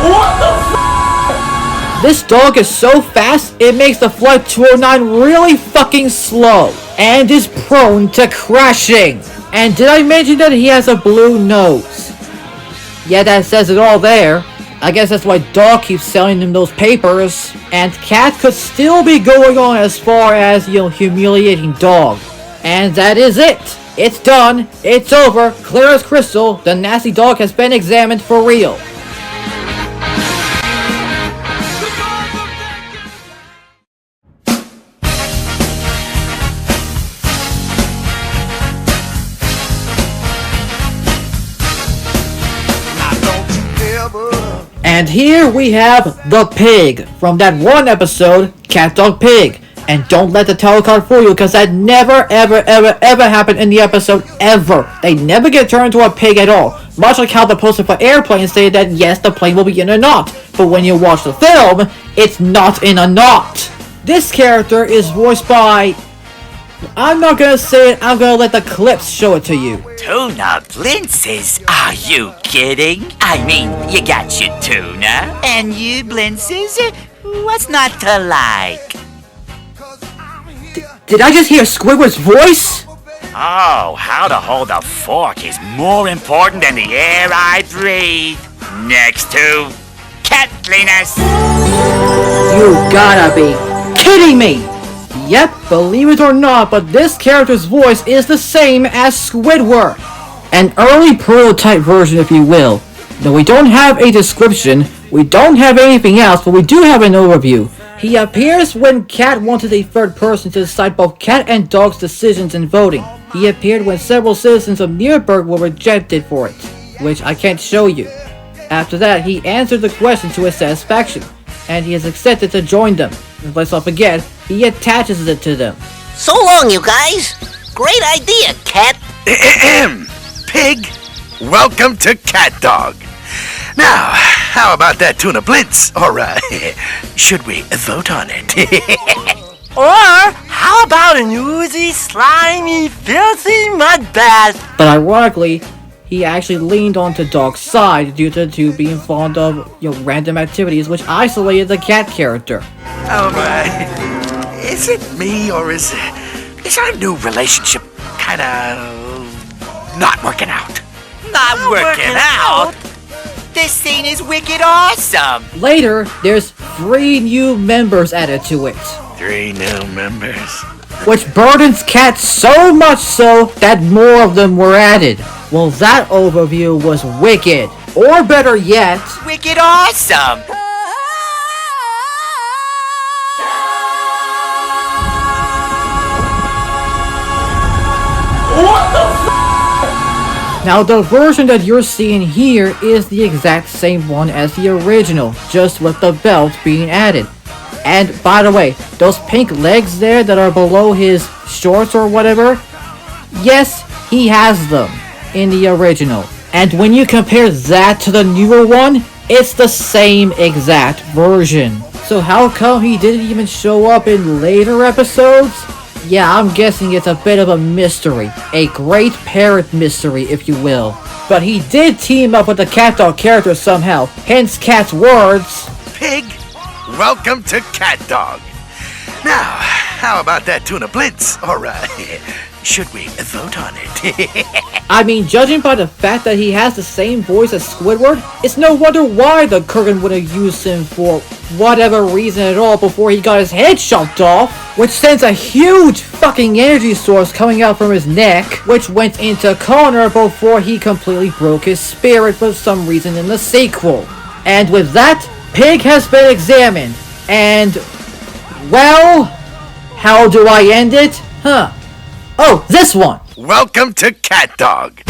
[SPEAKER 1] What the f***? This dog is so fast, it makes the Flight 209 really fucking slow, and is prone to crashing. And did I mention that he has a blue nose? Yeah, that says it all there. I guess that's why Dog keeps selling him those papers. And Cat could still be going on as far as, humiliating Dog. And that is it. It's done. It's over. Clear as crystal. The nasty dog has been examined for real. And here we have the pig from that one episode, CatDog Pig. And don't let the title card fool you, because that never, ever, ever, ever happened in the episode, ever. They never get turned into a pig at all. Much like how the poster for Airplane stated that yes, the plane will be in a knot. But when you watch the film, it's not in a knot. This character is voiced by... I'm not gonna say it, I'm gonna let the clips show it to you.
[SPEAKER 10] Tuna Blintzes? Are you kidding? I mean, you got your tuna, and you Blintzes? What's not to like?
[SPEAKER 1] Did I just hear Squidward's voice?
[SPEAKER 10] Oh, how to hold a fork is more important than the air I breathe. Next to catliness.
[SPEAKER 1] You gotta be kidding me! Yep, believe it or not, but this character's voice is the same as Squidward. An early prototype version, if you will. Though we don't have a description, we don't have anything else, but we do have an overview. He appears when Cat wanted a third person to decide both Cat and Dog's decisions in voting. He appeared when several citizens of Nuremberg were rejected for it, which I can't show you. After that, he answered the question to his satisfaction, and he is accepted to join them. And let's not forget, he attaches it to them.
[SPEAKER 12] So long, you guys. Great idea, Cat.
[SPEAKER 9] Pig, welcome to CatDog. Now, how about that tuna blintz? Or, should we vote on it?
[SPEAKER 12] Or, how about an oozy, slimy, filthy mud bath?
[SPEAKER 1] But ironically, he actually leaned onto Dog's side due to the two being fond of, random activities which isolated the cat character.
[SPEAKER 9] Is it me, or is our new relationship kinda not working out?
[SPEAKER 10] Not working out? This scene is wicked awesome!
[SPEAKER 1] Later, there's 3 new members added to it.
[SPEAKER 9] 3 new members?
[SPEAKER 1] Which burdens Cat so much so that more of them were added. Well, that overview was wicked. Or better yet...
[SPEAKER 10] wicked awesome!
[SPEAKER 1] What the f***? Now, the version that you're seeing here is the exact same one as the original, just with the belt being added. And, by the way, those pink legs there that are below his shorts or whatever, yes, he has them in the original. And when you compare that to the newer one, it's the same exact version. So how come he didn't even show up in later episodes? Yeah, I'm guessing it's a bit of a mystery. A great parrot mystery, if you will. But he did team up with the CatDog character somehow, hence Cat's words.
[SPEAKER 9] Pig, welcome to CatDog. Now, how about that tuna blintz? Or, should we vote on it?
[SPEAKER 1] I mean, judging by the fact that he has the same voice as Squidward, it's no wonder why the Kurgan would have used him for whatever reason at all before he got his head chopped off, which sends a huge fucking energy source coming out from his neck, which went into Connor before he completely broke his spirit for some reason in the sequel. And with that, Pig has been examined, and, well, how do I end it? Huh. Oh, this one!
[SPEAKER 9] Welcome to CatDog.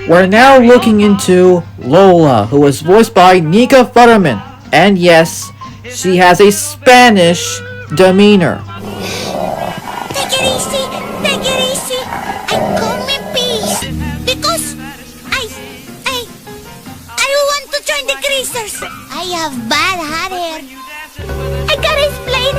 [SPEAKER 1] We're now looking into Lola, who was voiced by Nika Futterman. And yes, she has a Spanish demeanor.
[SPEAKER 2] Take it easy, take it easy. I come in peace. Because I don't want to join the greasers. I have bad hot hair. I can't explain.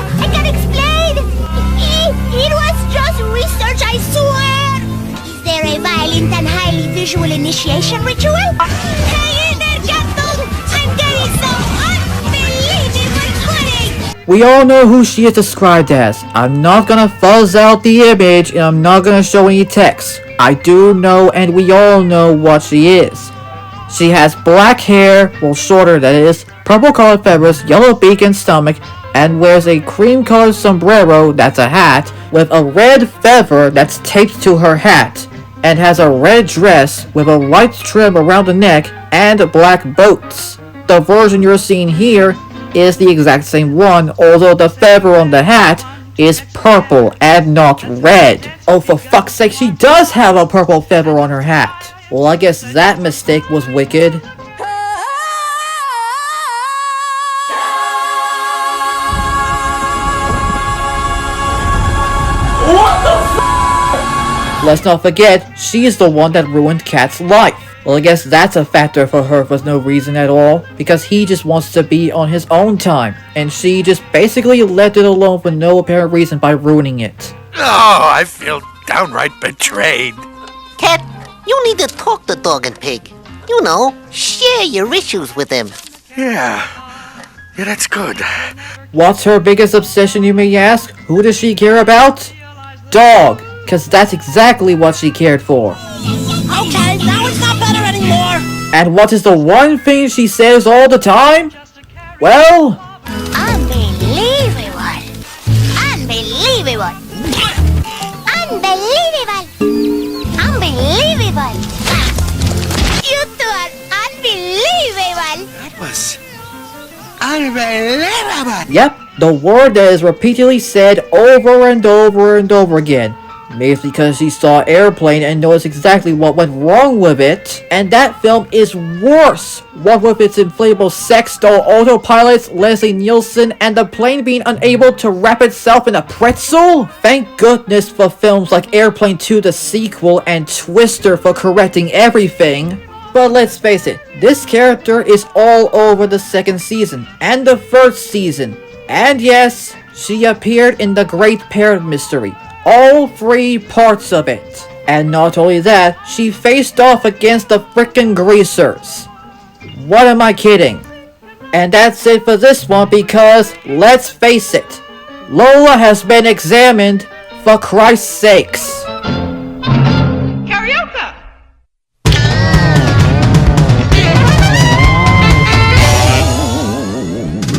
[SPEAKER 2] It was just research, I swear. Is there a violent and highly visual initiation ritual? Hey in there, CatDog! I'm getting some unbelievable pudding!
[SPEAKER 1] We all know who she is described as. I'm not gonna fuzz out the image and I'm not gonna show any text. I do know and we all know what she is. She has black hair, well shorter that is, purple colored feathers, yellow beak and stomach, and wears a cream colored sombrero, that's a hat, with a red feather that's taped to her hat, and has a red dress with a white trim around the neck and black boots. The version you're seeing here is the exact same one, although the feather on the hat is purple and not red. Oh, for fuck's sake, she does have a purple feather on her hat. Well, I guess that mistake was wicked. Let's not forget, she's the one that ruined Cat's life. Well, I guess that's a factor for her for no reason at all, because he just wants to be on his own time, and she just basically left it alone for no apparent reason by ruining it.
[SPEAKER 9] Oh, I feel downright betrayed.
[SPEAKER 12] Cat, you need to talk to Dog and Pig. You know, share your issues with him.
[SPEAKER 11] Yeah, that's good.
[SPEAKER 1] What's her biggest obsession, you may ask? Who does she care about? Dog, because that's exactly what she cared for.
[SPEAKER 10] Okay, now it's not better anymore.
[SPEAKER 1] And what is the one thing she says all the time? Well...
[SPEAKER 2] Unbelievable. Unbelievable. Unbelievable. Unbelievable. You two are unbelievable.
[SPEAKER 11] That was unbelievable.
[SPEAKER 1] Yep, the word that is repeatedly said over and over and over again. Maybe because she saw Airplane and knows exactly what went wrong with it. And that film is worse. What with its inflatable sex doll autopilots, Leslie Nielsen, and the plane being unable to wrap itself in a pretzel? Thank goodness for films like Airplane 2 the sequel and Twister for correcting everything. But let's face it, this character is all over the second season and the first season. And yes, she appeared in The Great Parrot Mystery. All 3 parts of it. And not only that, she faced off against the frickin' greasers. What am I kidding? And that's it for this one because, let's face it, Lola has been examined for Christ's sakes.
[SPEAKER 10] Karaoke!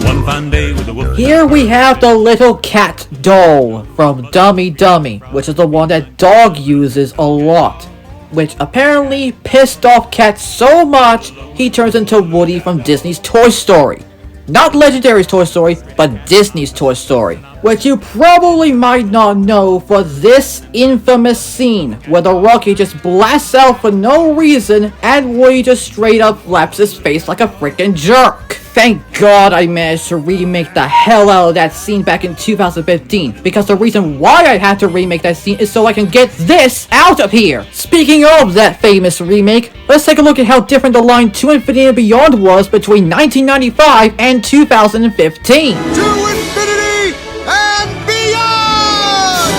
[SPEAKER 5] One fine day with the wolf.
[SPEAKER 1] Here we have the little cat doll from Dummy Dummy, which is the one that Dog uses a lot, which apparently pissed off Cat so much he turns into Woody from Disney's Toy Story. Not Legendary's Toy Story, but Disney's Toy Story, which you probably might not know for this infamous scene where the Rocky just blasts out for no reason and Woody just straight up flaps his face like a freaking jerk. Thank God I managed to remake the hell out of that scene back in 2015, because the reason why I had to remake that scene is so I can get this out of here. Speaking of that famous remake, let's take a look at how different the line To Infinity and Beyond was between 1995 and 2015.
[SPEAKER 9] To infinity and beyond!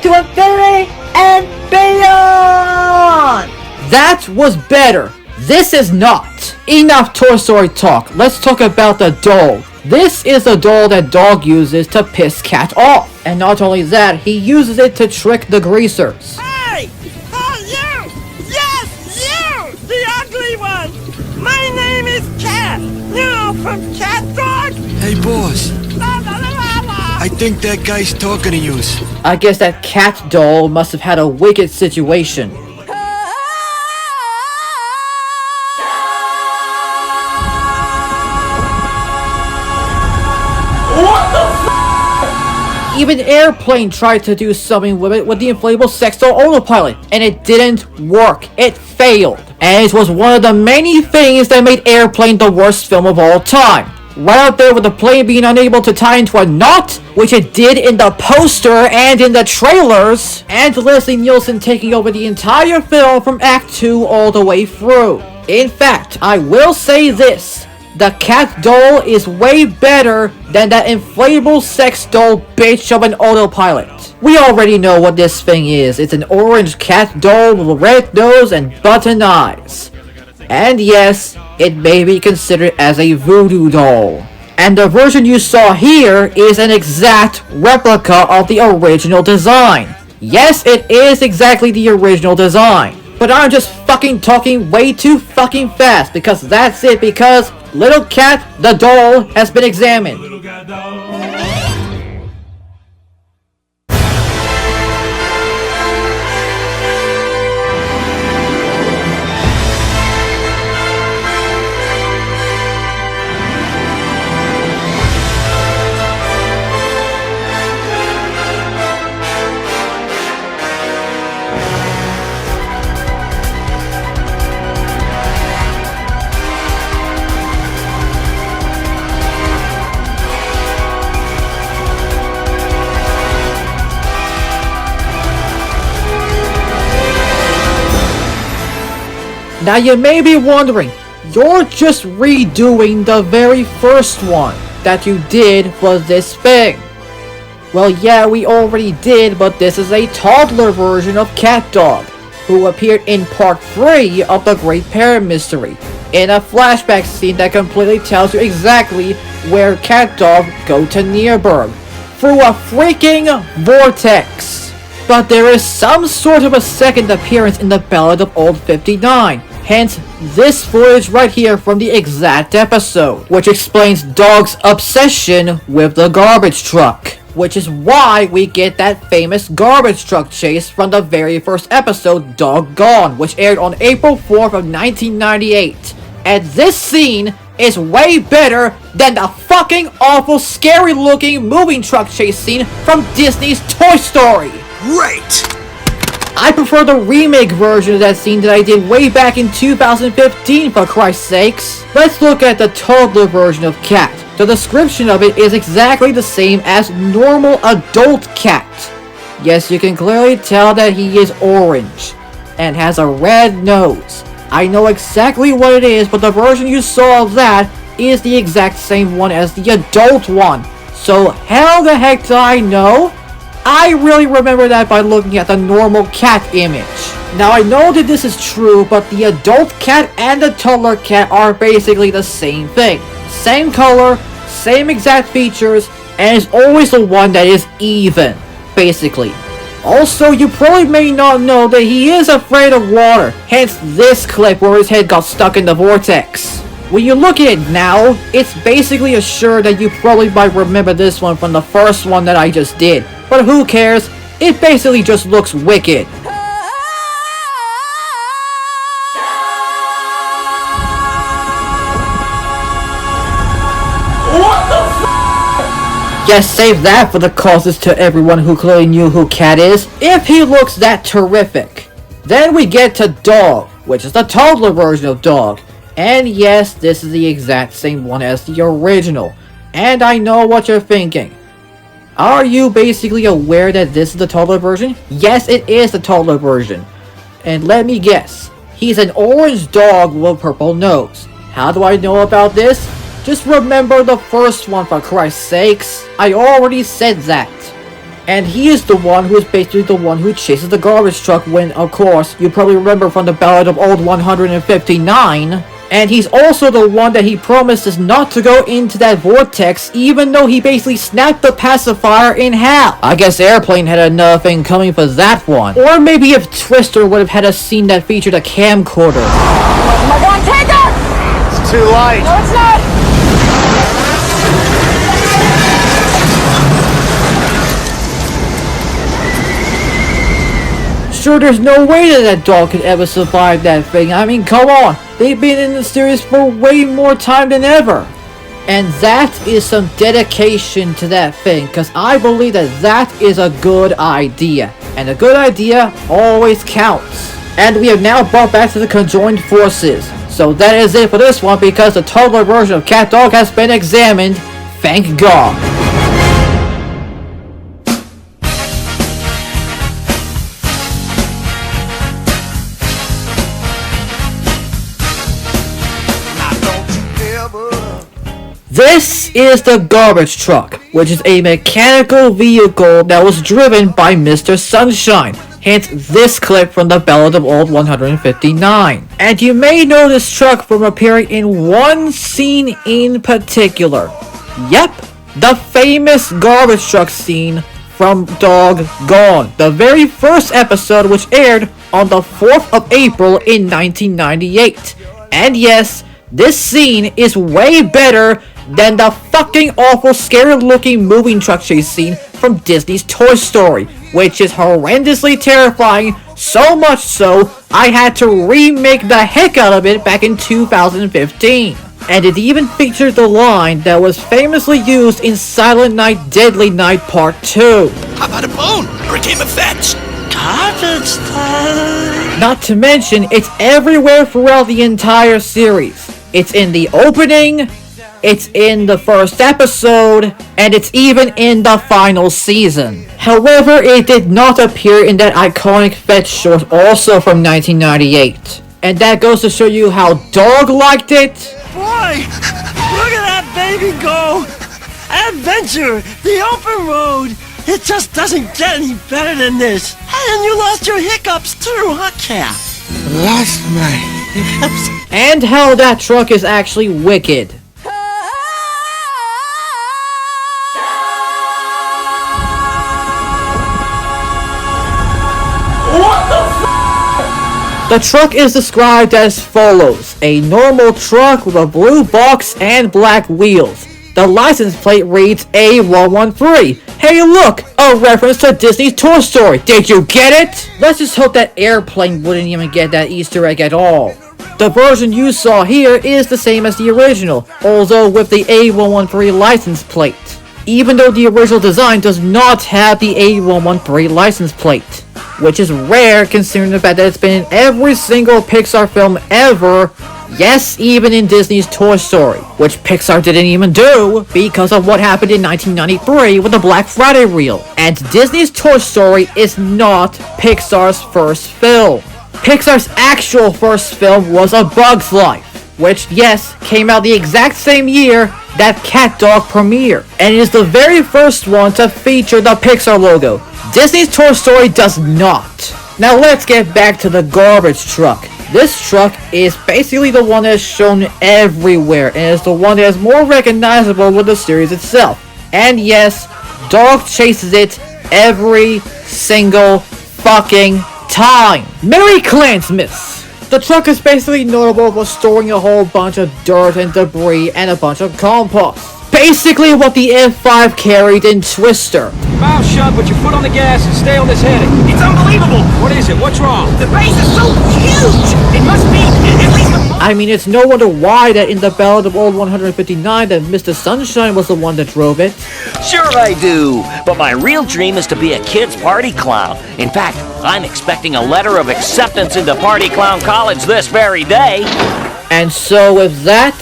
[SPEAKER 1] To Infinity and Beyond! That was better. This is not. Enough Toy Story talk. Let's talk about the doll. This is the doll that Dog uses to piss Cat off. And not only that, he uses it to trick the greasers.
[SPEAKER 10] Hey! Oh, you! Yes, you! The ugly one! My name is Cat. You know, from CatDog?
[SPEAKER 11] Hey, boss.
[SPEAKER 10] La, la, la, la, la.
[SPEAKER 11] I think that guy's talking to you.
[SPEAKER 1] I guess that cat doll must have had a wicked situation. Even Airplane tried to do something with it with the inflatable sex doll autopilot, and it didn't work. It failed. And it was one of the many things that made Airplane the worst film of all time. Right out there with the plane being unable to tie into a knot, which it did in the poster and in the trailers, and Leslie Nielsen taking over the entire film from Act 2 all the way through. In fact, I will say this. The cat doll is way better than that inflatable sex doll bitch of an autopilot. We already know what this thing is. It's an orange cat doll with a red nose and button eyes. And yes, it may be considered as a voodoo doll. And the version you saw here is an exact replica of the original design. Yes, it is exactly the original design. But I'm just fucking talking way too fucking fast because that's it, because Little Cat the doll has been examined. Now you may be wondering, you're just redoing the very first one that you did for this thing. Well, yeah, we already did, but this is a toddler version of CatDog, who appeared in part 3 of The Great Parrot Mystery, in a flashback scene that completely tells you exactly where CatDog go to Nierberg, through a freaking vortex. But there is some sort of a second appearance in the Ballad of Old 59. Hence, this footage right here from the exact episode, which explains Dog's obsession with the garbage truck. Which is why we get that famous garbage truck chase from the very first episode, Doggone, which aired on April 4th of 1998. And this scene is way better than the fucking awful, scary looking moving truck chase scene from Disney's Toy Story.
[SPEAKER 6] Great!
[SPEAKER 1] I prefer the remake version of that scene that I did way back in 2015, for Christ's sakes. Let's look at the toddler version of Cat. The description of it is exactly the same as normal adult Cat. Yes, you can clearly tell that he is orange and has a red nose. I know exactly what it is, but the version you saw of that is the exact same one as the adult one. So how the heck do I know? I really remember that by looking at the normal cat image. Now I know that this is true, but the adult cat and the toddler cat are basically the same thing. Same color, same exact features, and is always the one that is even, basically. Also, you probably may not know that he is afraid of water, hence this clip where his head got stuck in the vortex. When you look at it now, it's basically assured that you probably might remember this one from the first one that I just did. But who cares? It basically just looks wicked. What the f***? Yes, save that for the causes to everyone who clearly knew who Cat is, if he looks that terrific. Then we get to Dog, which is the toddler version of Dog. And yes, this is the exact same one as the original. And I know what you're thinking. Are you basically aware that this is the toddler version? Yes, it is the toddler version. And let me guess. He's an orange dog with a purple nose. How do I know about this? Just remember the first one, for Christ's sakes. I already said that. And he is the one who is basically the one who chases the garbage truck when, of course, you probably remember from the Ballad of Old 159. And he's also the one that he promises not to go into that vortex, even though he basically snapped the pacifier in half. I guess Airplane had another thing coming for that one. Or maybe if Twister would have had a scene that featured a camcorder.
[SPEAKER 10] Oh my god, take it!
[SPEAKER 11] It's too light.
[SPEAKER 10] No, it's not!
[SPEAKER 1] Sure, there's no way that dog could ever survive that thing. I mean, come on. They've been in the series for way more time than ever. And that is some dedication to that thing, because I believe that that is a good idea. And a good idea always counts. And we have now brought back to the conjoined forces. So that is it for this one, because the toddler version of CatDog has been examined. Thank God. This is the garbage truck, which is a mechanical vehicle that was driven by Mr. Sunshine. Hence this clip from the Ballad of Old 159. And you may know this truck from appearing in one scene in particular. Yep, the famous garbage truck scene from Doggone, the very first episode, which aired on the 4th of April in 1998. And yes, this scene is way better than the fucking awful scary looking moving truck chase scene from Disney's Toy Story, which is horrendously terrifying, so much so I had to remake the heck out of it back in 2015. And it even featured the line that was famously used in Silent Night Deadly Night Part 2.
[SPEAKER 9] How about a bone or a game of fetch? Garbage time.
[SPEAKER 1] Not to mention, it's everywhere throughout the entire series. It's in the opening, it's in the first episode, and it's even in the final season. However, it did not appear in that iconic fetch short also from 1998. And that goes to show you how Dog liked it.
[SPEAKER 10] Boy, look at that baby go! Adventure, the open road. It just doesn't get any better than this. And you lost your hiccups too, huh, Cat?
[SPEAKER 11] Lost my hiccups?
[SPEAKER 1] And how that truck is actually wicked. The truck is described as follows: a normal truck with a blue box and black wheels. The license plate reads A113. Hey look, a reference to Disney's Toy Story. Did you get it? Let's just hope that airplane wouldn't even get that Easter egg at all. The version you saw here is the same as the original, although with the A113 license plate. Even though the original design does not have the A113 license plate, which is rare considering the fact that it's been in every single Pixar film ever, yes, even in Disney's Toy Story, which Pixar didn't even do because of what happened in 1993 with the Black Friday reel. And Disney's Toy Story is not Pixar's first film. Pixar's actual first film was A Bug's Life, which, yes, came out the exact same year that CatDog premiered, and it is the very first one to feature the Pixar logo. Disney's Toy Story does not. Now let's get back to the garbage truck. This truck is basically the one that is shown everywhere, and is the one that is more recognizable with the series itself. And yes, Dog chases it every single fucking time. Merry Clansmas! The truck is basically notable for storing a whole bunch of dirt and debris and a bunch of compost. Basically what the F5 carried in Twister.
[SPEAKER 13] Mouth shut, put your foot on the gas and stay on this heading.
[SPEAKER 10] It's unbelievable!
[SPEAKER 13] What is it? What's wrong?
[SPEAKER 10] The base is so huge! It must be at least a...
[SPEAKER 1] I mean, it's no wonder why that in the Ballad of Old 159 that Mr. Sunshine was the one that drove it.
[SPEAKER 10] Sure I do, but my real dream is to be a kid's party clown. In fact, I'm expecting a letter of acceptance into Party Clown College this very day.
[SPEAKER 1] And so with that,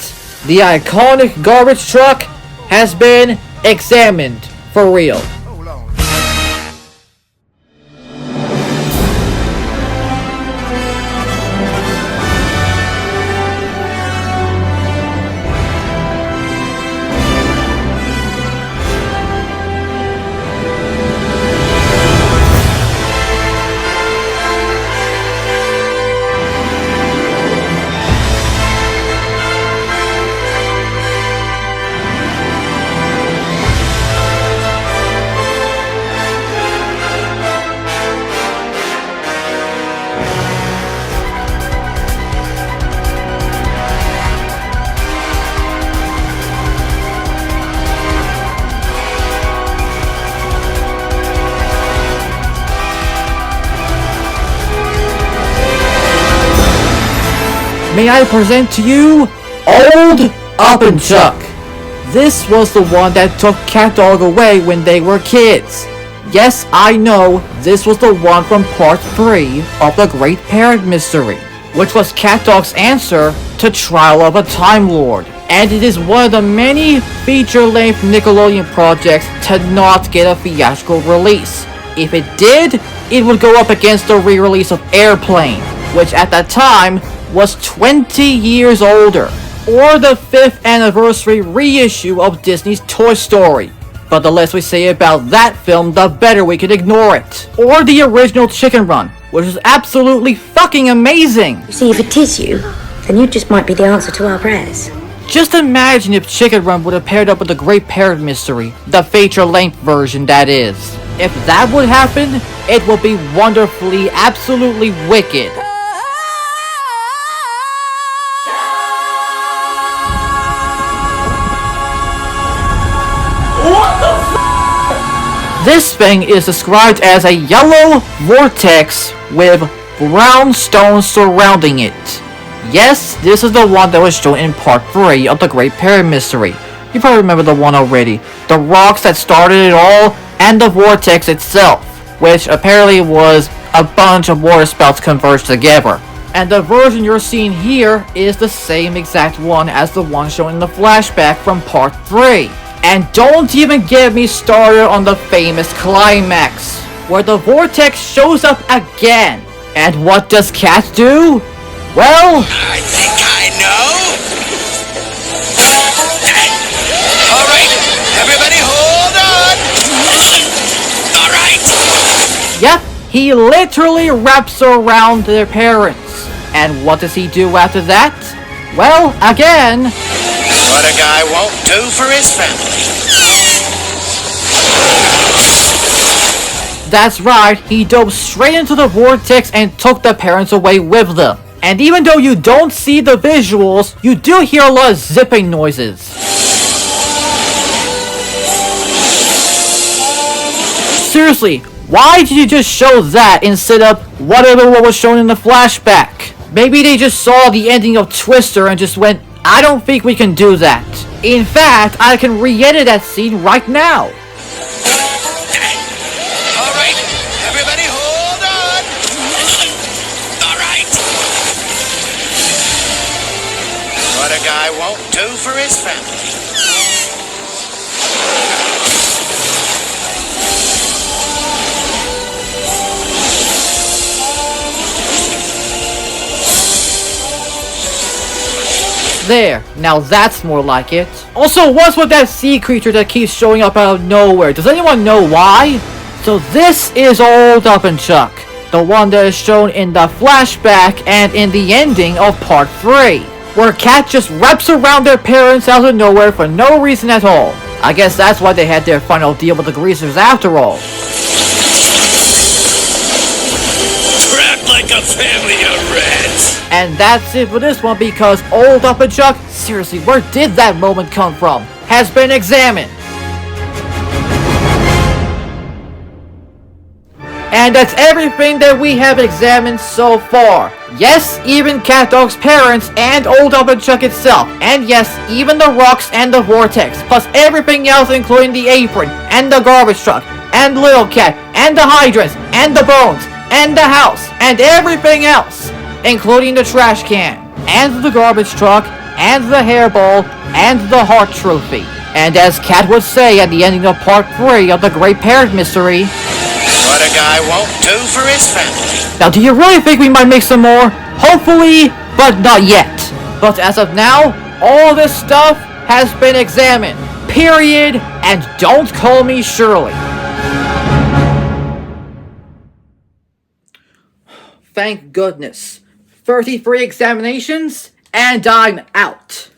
[SPEAKER 1] the iconic garbage truck has been examined for real. May I present to you Old Uppenchuck. this was the one that took CatDog away when they were kids. Yes, I know, this was the one from part 3 of the Great Parrot Mystery, which was CatDog's answer to Trial of a Time Lord. And it is one of the many feature-length Nickelodeon projects to not get a theatrical release. If it did, it would go up against the re-release of Airplane, which at that time was 20 years older, or the 5th anniversary reissue of Disney's Toy Story. But the less we say about that film, the better we can ignore it. Or the original Chicken Run, which is absolutely fucking amazing!
[SPEAKER 14] You see, if it is you, then you just might be the answer to our prayers.
[SPEAKER 1] Just imagine if Chicken Run would have paired up with the Great Parrot Mystery, the feature-length version that is. If that would happen, it would be wonderfully, absolutely wicked. This thing is described as a yellow vortex with brown stones surrounding it. Yes, this is the one that was shown in part 3 of the Great Parrot Mystery. You probably remember the one already. The rocks that started it all, and the vortex itself, which apparently was a bunch of water spouts converged together. And the version you're seeing here is the same exact one as the one shown in the flashback from part 3. And don't even get me started on the famous climax, where the vortex shows up again. And what does Cat do? Well,
[SPEAKER 9] I think I know. Alright, everybody hold on. Alright.
[SPEAKER 1] Yep, he literally wraps around their parents. And what does he do after that? Well, again,
[SPEAKER 9] What a guy won't do for his family.
[SPEAKER 1] That's right, he dove straight into the vortex and took the parents away with them. And even though you don't see the visuals, you do hear a lot of zipping noises. Seriously, why did you just show that instead of whatever was shown in the flashback? Maybe they just saw the ending of Twister and just went, I don't think we can do that. In fact, I can re-edit that scene right now.
[SPEAKER 9] Alright, everybody hold on. Alright. What a guy won't do for his family.
[SPEAKER 1] There, now that's more like it. Also, what's with that sea creature that keeps showing up out of nowhere? Does anyone know why? So this is Old Uppenchuck, the one that is shown in the flashback and in the ending of part 3, where Cat just wraps around their parents out of nowhere for no reason at all. I guess that's why they had their final deal with the Greasers after all.
[SPEAKER 9] Trapped like a family of rats.
[SPEAKER 1] And that's it for this one, because Old Uppenchuck, seriously, where did that moment come from, has been examined. And that's everything that we have examined so far. Yes, even CatDog's parents and Old Uppenchuck itself. And yes, even the rocks and the vortex, plus everything else including the apron, and the garbage truck, and Little Cat, and the hydrants, and the bones, and the house, and everything else, including the trash can, and the garbage truck, and the hairball, and the heart trophy. And as Cat would say at the ending of part 3 of the Great Parrot Mystery,
[SPEAKER 9] What a guy won't do for his family.
[SPEAKER 1] now do you really think we might make some more? Hopefully, but not yet. But as of now, all this stuff has been examined. Period, and don't call me Shirley. Thank goodness. 33 examinations, and I'm out.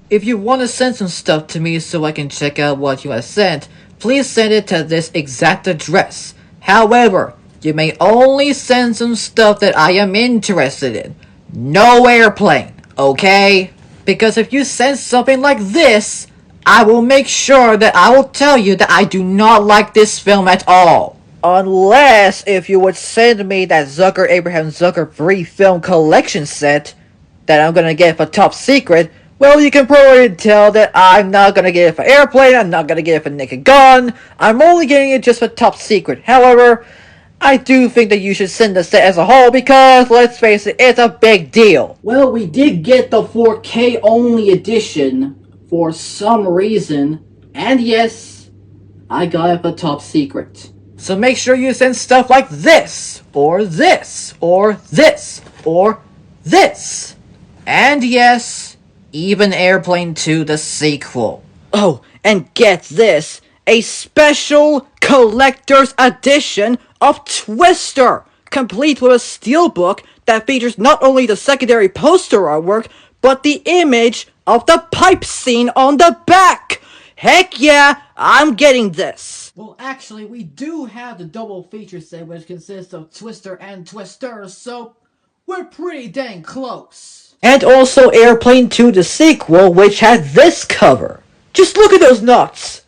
[SPEAKER 1] If you want to send some stuff to me so I can check out what you have sent, please send it to this exact address. However, you may only send some stuff that I am interested in. No airplane, okay? Because if you send something like this, I will make sure that I will tell you that I do not like this film at all. Unless if you would send me that Zucker Abraham Zucker 3 film collection set that I'm gonna get for Top Secret, well, you can probably tell that I'm not gonna get it for Airplane, I'm not gonna get it for Naked Gun, I'm only getting it just for Top Secret. However, I do think that you should send the set as a whole because, let's face it, it's a big deal. Well, we did get the 4K only edition for some reason, and yes, I got it for Top Secret. So make sure you send stuff like this, or this, or this, or this. And yes, even Airplane 2 the sequel. Oh, and get this, a special collector's edition of Twister, complete with a steelbook that features not only the secondary poster artwork, but the image of the pipe scene on the back. Heck yeah, I'm getting this. Well, actually, we do have the double feature set, which consists of Twister and Twister, so we're pretty dang close. And also Airplane 2 the sequel, which had this cover. Just look at those nuts.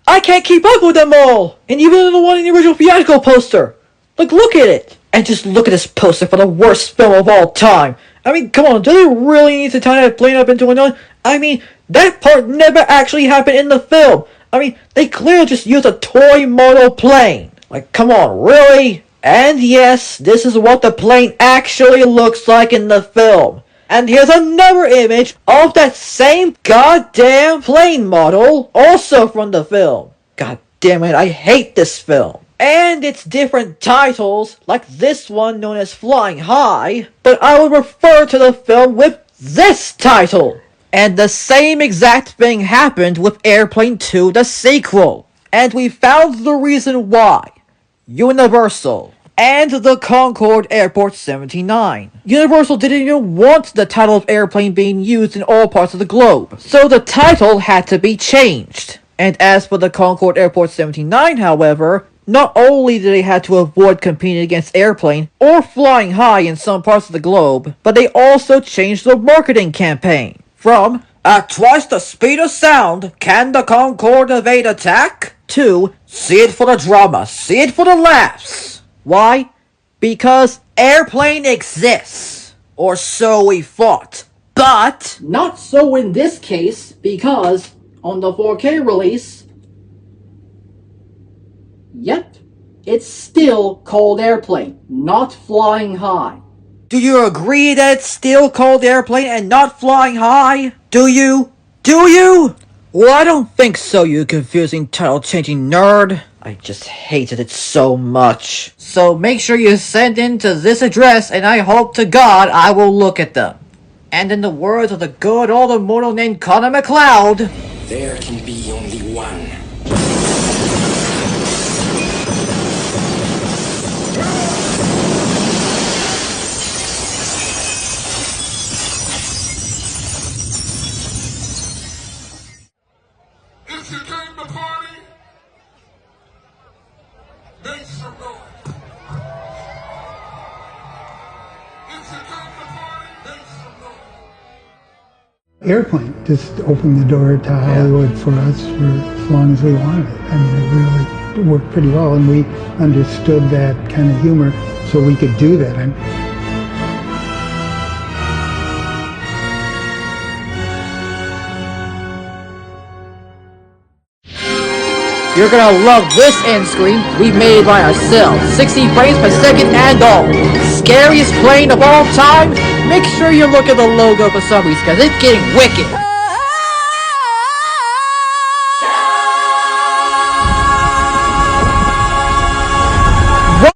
[SPEAKER 1] I can't keep up with them all! And even the one in the original theatrical poster! Like, look at it! And just look at this poster for the worst film of all time! I mean, come on, do they really need to tie that plane up into another? I mean, that part never actually happened in the film! I mean, they clearly just used a toy model plane! Like, come on, really? And yes, this is what the plane actually looks like in the film. And here's another image of that same goddamn plane model, also from the film. God damn it, I hate this film. And its different titles, like this one known as Flying High, but I would refer to the film with this title. And the same exact thing happened with Airplane 2 the sequel. And we found the reason why. Universal. And the Concorde Airport 79. Universal didn't even want the title of Airplane being used in all parts of the globe, so the title had to be changed. And as for the Concorde Airport 79, however, not only did they have to avoid competing against Airplane or Flying High in some parts of the globe, but they also changed the marketing campaign from "At twice the speed of sound, can the Concorde evade attack?" to "See it for the drama, see it for the laughs." Why? Because Airplane exists. Or so we thought. But not so in this case, because on the 4K release, yep, it's still called Airplane, not Flying High. Do you agree that it's still called Airplane and not Flying High? Do you? Do you? Well, I don't think so, you confusing title-changing nerd. I just hated it so much. So make sure you send in to this address, and I hope to God I will look at them. And in the words of the good old immortal named Connor McLeod,
[SPEAKER 15] there can be only one.
[SPEAKER 16] If you came to party, make some noise. If you came to party, make some noise.
[SPEAKER 17] Airplane just opened the door to Hollywood for us for as long as we wanted it. I mean, it really worked pretty well, and we understood that kind of humor, so we could do that.
[SPEAKER 1] You're gonna love this end screen we made by ourselves. 60 frames per second and all. Scariest plane of all time? Make sure you look at the logo for some reason, because it's getting wicked.